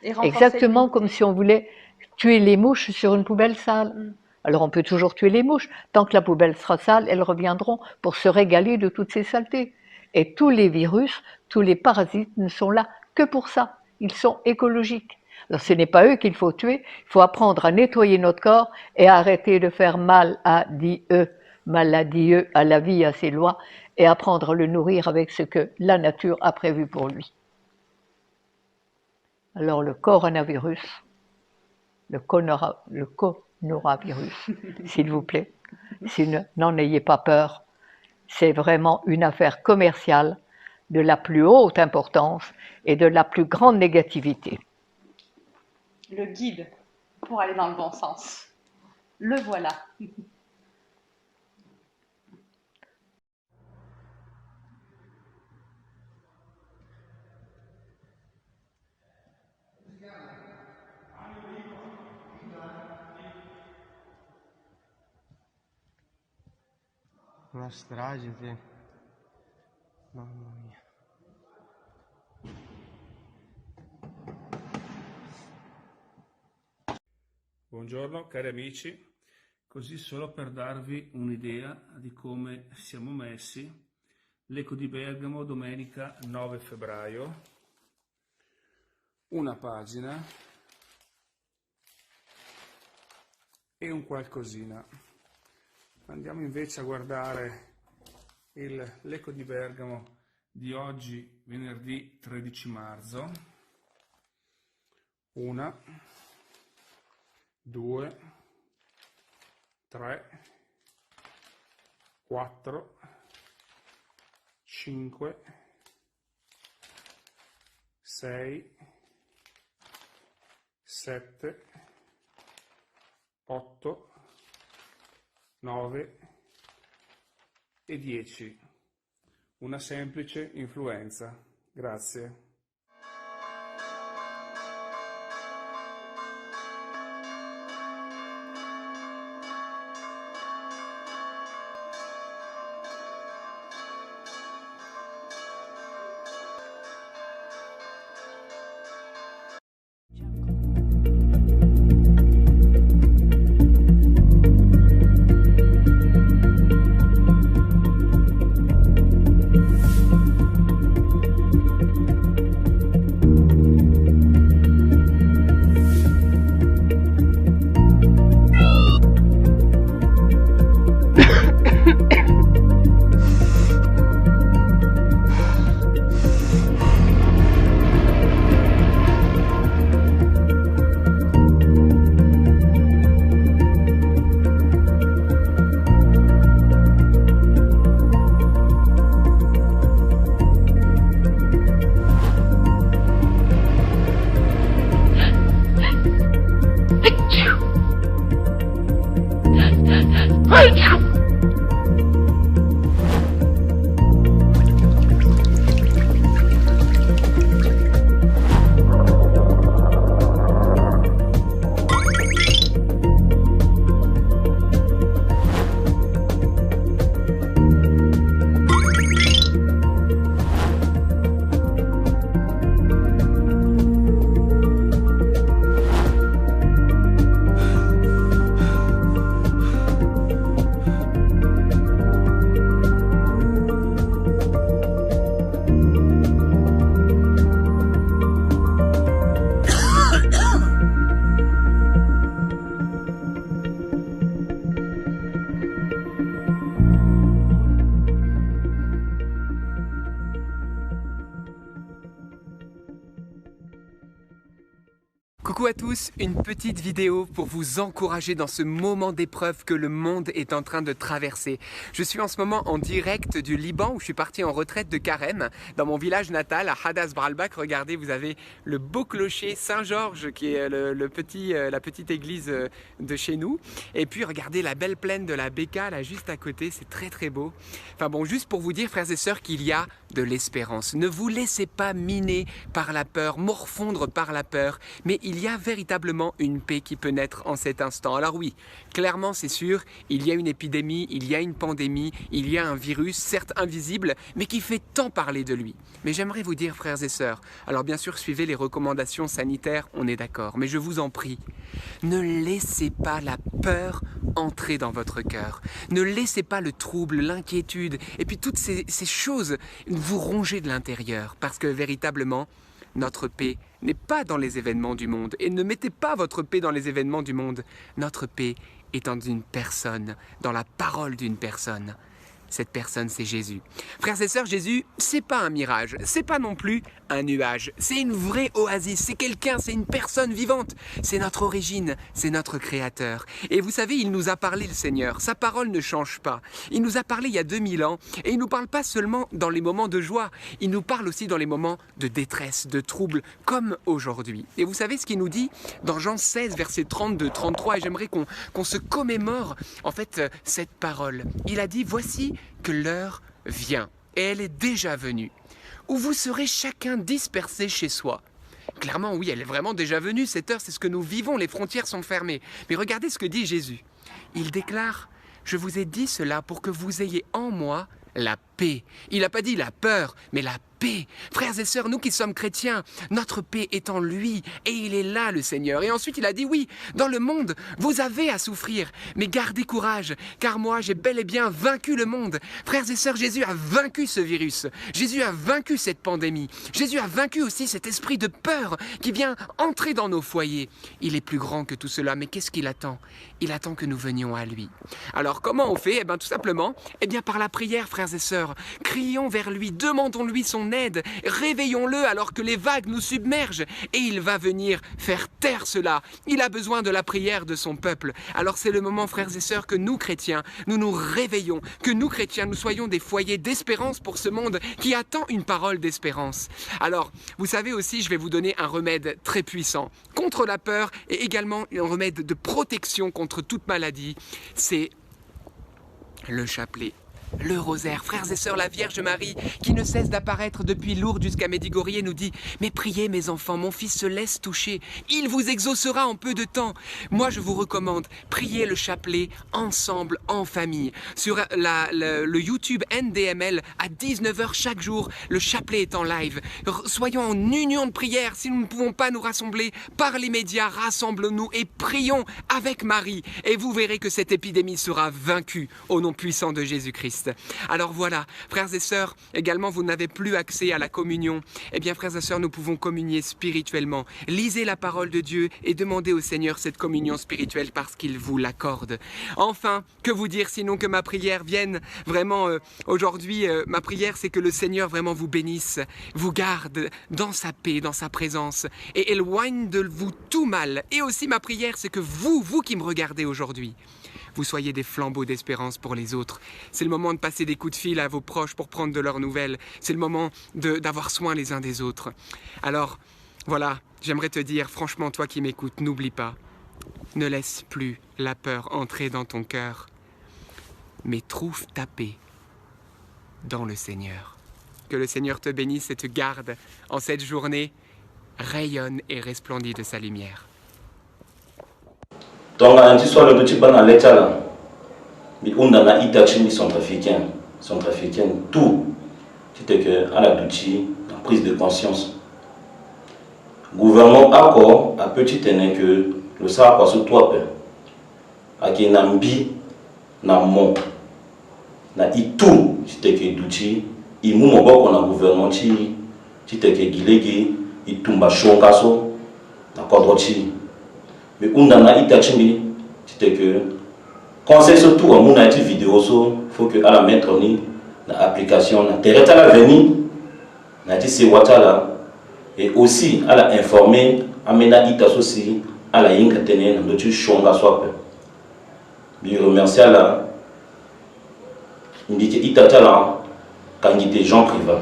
Et renforcer Exactement l'immunité. comme si on voulait tuer les mouches sur une poubelle sale. Alors on peut toujours tuer les mouches. Tant que la poubelle sera sale, elles reviendront pour se régaler de toutes ces saletés. Et tous les virus, tous les parasites ne sont là que pour ça. Ils sont écologiques. Alors ce n'est pas eux qu'il faut tuer, il faut apprendre à nettoyer notre corps et à arrêter de faire mal à la vie, à ses lois, et apprendre à le nourrir avec ce que la nature a prévu pour lui. Alors le coronavirus, s'il vous plaît, n'en ayez pas peur, c'est vraiment une affaire commerciale de la plus haute importance et de la plus grande négativité. Le guide pour aller dans le bon sens. Le voilà. Una strage, sì. Mamma mia. Buongiorno cari amici, così solo per darvi un'idea di come siamo messi, l'Eco di Bergamo domenica 9 febbraio, una pagina e un qualcosina. Andiamo invece a guardare l'Eco di Bergamo di oggi, venerdì 13 marzo. 1, 2, 3, 4, 5, 6, 7, 8, 9 e 10. Una semplice influenza. Grazie. Coucou à tous, une petite vidéo pour vous encourager dans ce moment d'épreuve que le monde est en train de traverser. Je suis en ce moment en direct du Liban où je suis parti en retraite de carême dans mon village natal à Hadas Bralbak. Regardez, vous avez le beau clocher Saint-Georges qui est la petite église de chez nous. Et puis regardez la belle plaine de la Beka là juste à côté, c'est très très beau. Enfin bon, juste pour vous dire frères et sœurs qu'il y a de l'espérance. Ne vous laissez pas miner par la peur, morfondre par la peur, mais il y a véritablement une paix qui peut naître en cet instant. Alors oui, clairement c'est sûr, il y a une épidémie, il y a une pandémie, il y a un virus, certes invisible, mais qui fait tant parler de lui. Mais j'aimerais vous dire frères et sœurs, alors bien sûr suivez les recommandations sanitaires, on est d'accord, mais je vous en prie, ne laissez pas la peur entrer dans votre cœur. Ne laissez pas le trouble, l'inquiétude, et puis toutes ces choses vous ronger de l'intérieur, parce que véritablement, notre paix n'est pas dans les événements du monde. Et ne mettez pas votre paix dans les événements du monde. Notre paix est dans une personne, dans la parole d'une personne. Cette personne, c'est Jésus. Frères et sœurs, Jésus, c'est pas un mirage, c'est pas non plus un nuage, c'est une vraie oasis, c'est quelqu'un, c'est une personne vivante, c'est notre origine, c'est notre créateur. Et vous savez, il nous a parlé le Seigneur, sa parole ne change pas. Il nous a parlé il y a 2000 ans, et il nous parle pas seulement dans les moments de joie, il nous parle aussi dans les moments de détresse, de trouble, comme aujourd'hui. Et vous savez ce qu'il nous dit dans Jean 16, versets 32-33, et j'aimerais qu'on se commémore en fait cette parole. Il a dit, voici que l'heure vient, et elle est déjà venue, où vous serez chacun dispersés chez soi. Clairement, oui, elle est vraiment déjà venue, cette heure, c'est ce que nous vivons, les frontières sont fermées. Mais regardez ce que dit Jésus. Il déclare, je vous ai dit cela pour que vous ayez en moi la paix. Il n'a pas dit la peur, mais la paix. Frères et sœurs, nous qui sommes chrétiens, notre paix est en lui et il est là le Seigneur. Et ensuite il a dit oui, dans le monde, vous avez à souffrir, mais gardez courage, car moi j'ai bel et bien vaincu le monde. Frères et sœurs, Jésus a vaincu ce virus. Jésus a vaincu cette pandémie. Jésus a vaincu aussi cet esprit de peur qui vient entrer dans nos foyers. Il est plus grand que tout cela, mais qu'est-ce qu'il attend? Il attend que nous venions à lui. Alors comment on fait? Eh bien tout simplement, par la prière, frères et sœurs. Crions vers lui, demandons-lui son aide, réveillons-le alors que les vagues nous submergent et il va venir faire taire cela. Il a besoin de la prière de son peuple. Alors c'est le moment, frères et sœurs, que nous chrétiens, nous nous réveillons, que nous chrétiens, nous soyons des foyers d'espérance pour ce monde qui attend une parole d'espérance. Alors, vous savez aussi, je vais vous donner un remède très puissant contre la peur et également un remède de protection contre toute maladie, c'est le chapelet. Le rosaire, frères et sœurs, la Vierge Marie, qui ne cesse d'apparaître depuis Lourdes jusqu'à Medjugorje, nous dit « Mais priez mes enfants, mon fils se laisse toucher, il vous exaucera en peu de temps. » Moi je vous recommande, priez le chapelet ensemble, en famille. Sur le YouTube NDML, à 19h chaque jour, le chapelet est en live. Soyons en union de prière, si nous ne pouvons pas nous rassembler par les médias, rassemblons-nous et prions avec Marie. Et vous verrez que cette épidémie sera vaincue au nom puissant de Jésus-Christ. Alors voilà, frères et sœurs, également vous n'avez plus accès à la communion. Eh bien frères et sœurs, nous pouvons communier spirituellement. Lisez la parole de Dieu et demandez au Seigneur cette communion spirituelle parce qu'il vous l'accorde. Enfin, que vous dire sinon que ma prière vienne vraiment aujourd'hui, ma prière c'est que le Seigneur vraiment vous bénisse, vous garde dans sa paix, dans sa présence et éloigne de vous tout mal. Et aussi ma prière c'est que vous qui me regardez aujourd'hui, vous soyez des flambeaux d'espérance pour les autres. C'est le moment de passer des coups de fil à vos proches pour prendre de leurs nouvelles. C'est le moment d'avoir soin les uns des autres. Alors, voilà, j'aimerais te dire, franchement, toi qui m'écoutes, n'oublie pas, ne laisse plus la peur entrer dans ton cœur. mais trouve ta paix dans le Seigneur. Que le Seigneur te bénisse et te garde en cette journée, rayonne et resplendit de sa lumière. Donc, on dit soit le petit ban à l'état là, mais on a un Itachi centrafricain, tout, c'était que à la douchi, la prise de conscience. Gouvernement accord à petit tenait que le ça quoi sur toi à qui n'ambi n'a mon na tout c'était que douchi il mou mon qu'on a gouvernement c'était que gilegi il tumba chonkaso na kodrochi mais on a Itachi c'était que conseil surtout à mon vidéo so faut que à la mettre ni la application na terre à l'avenir na dit c'est là et aussi à la informer amena Itachi aussi à la yinka tenir na tu chonga soit je remercie à la Itachi là quand il était Jean Privat.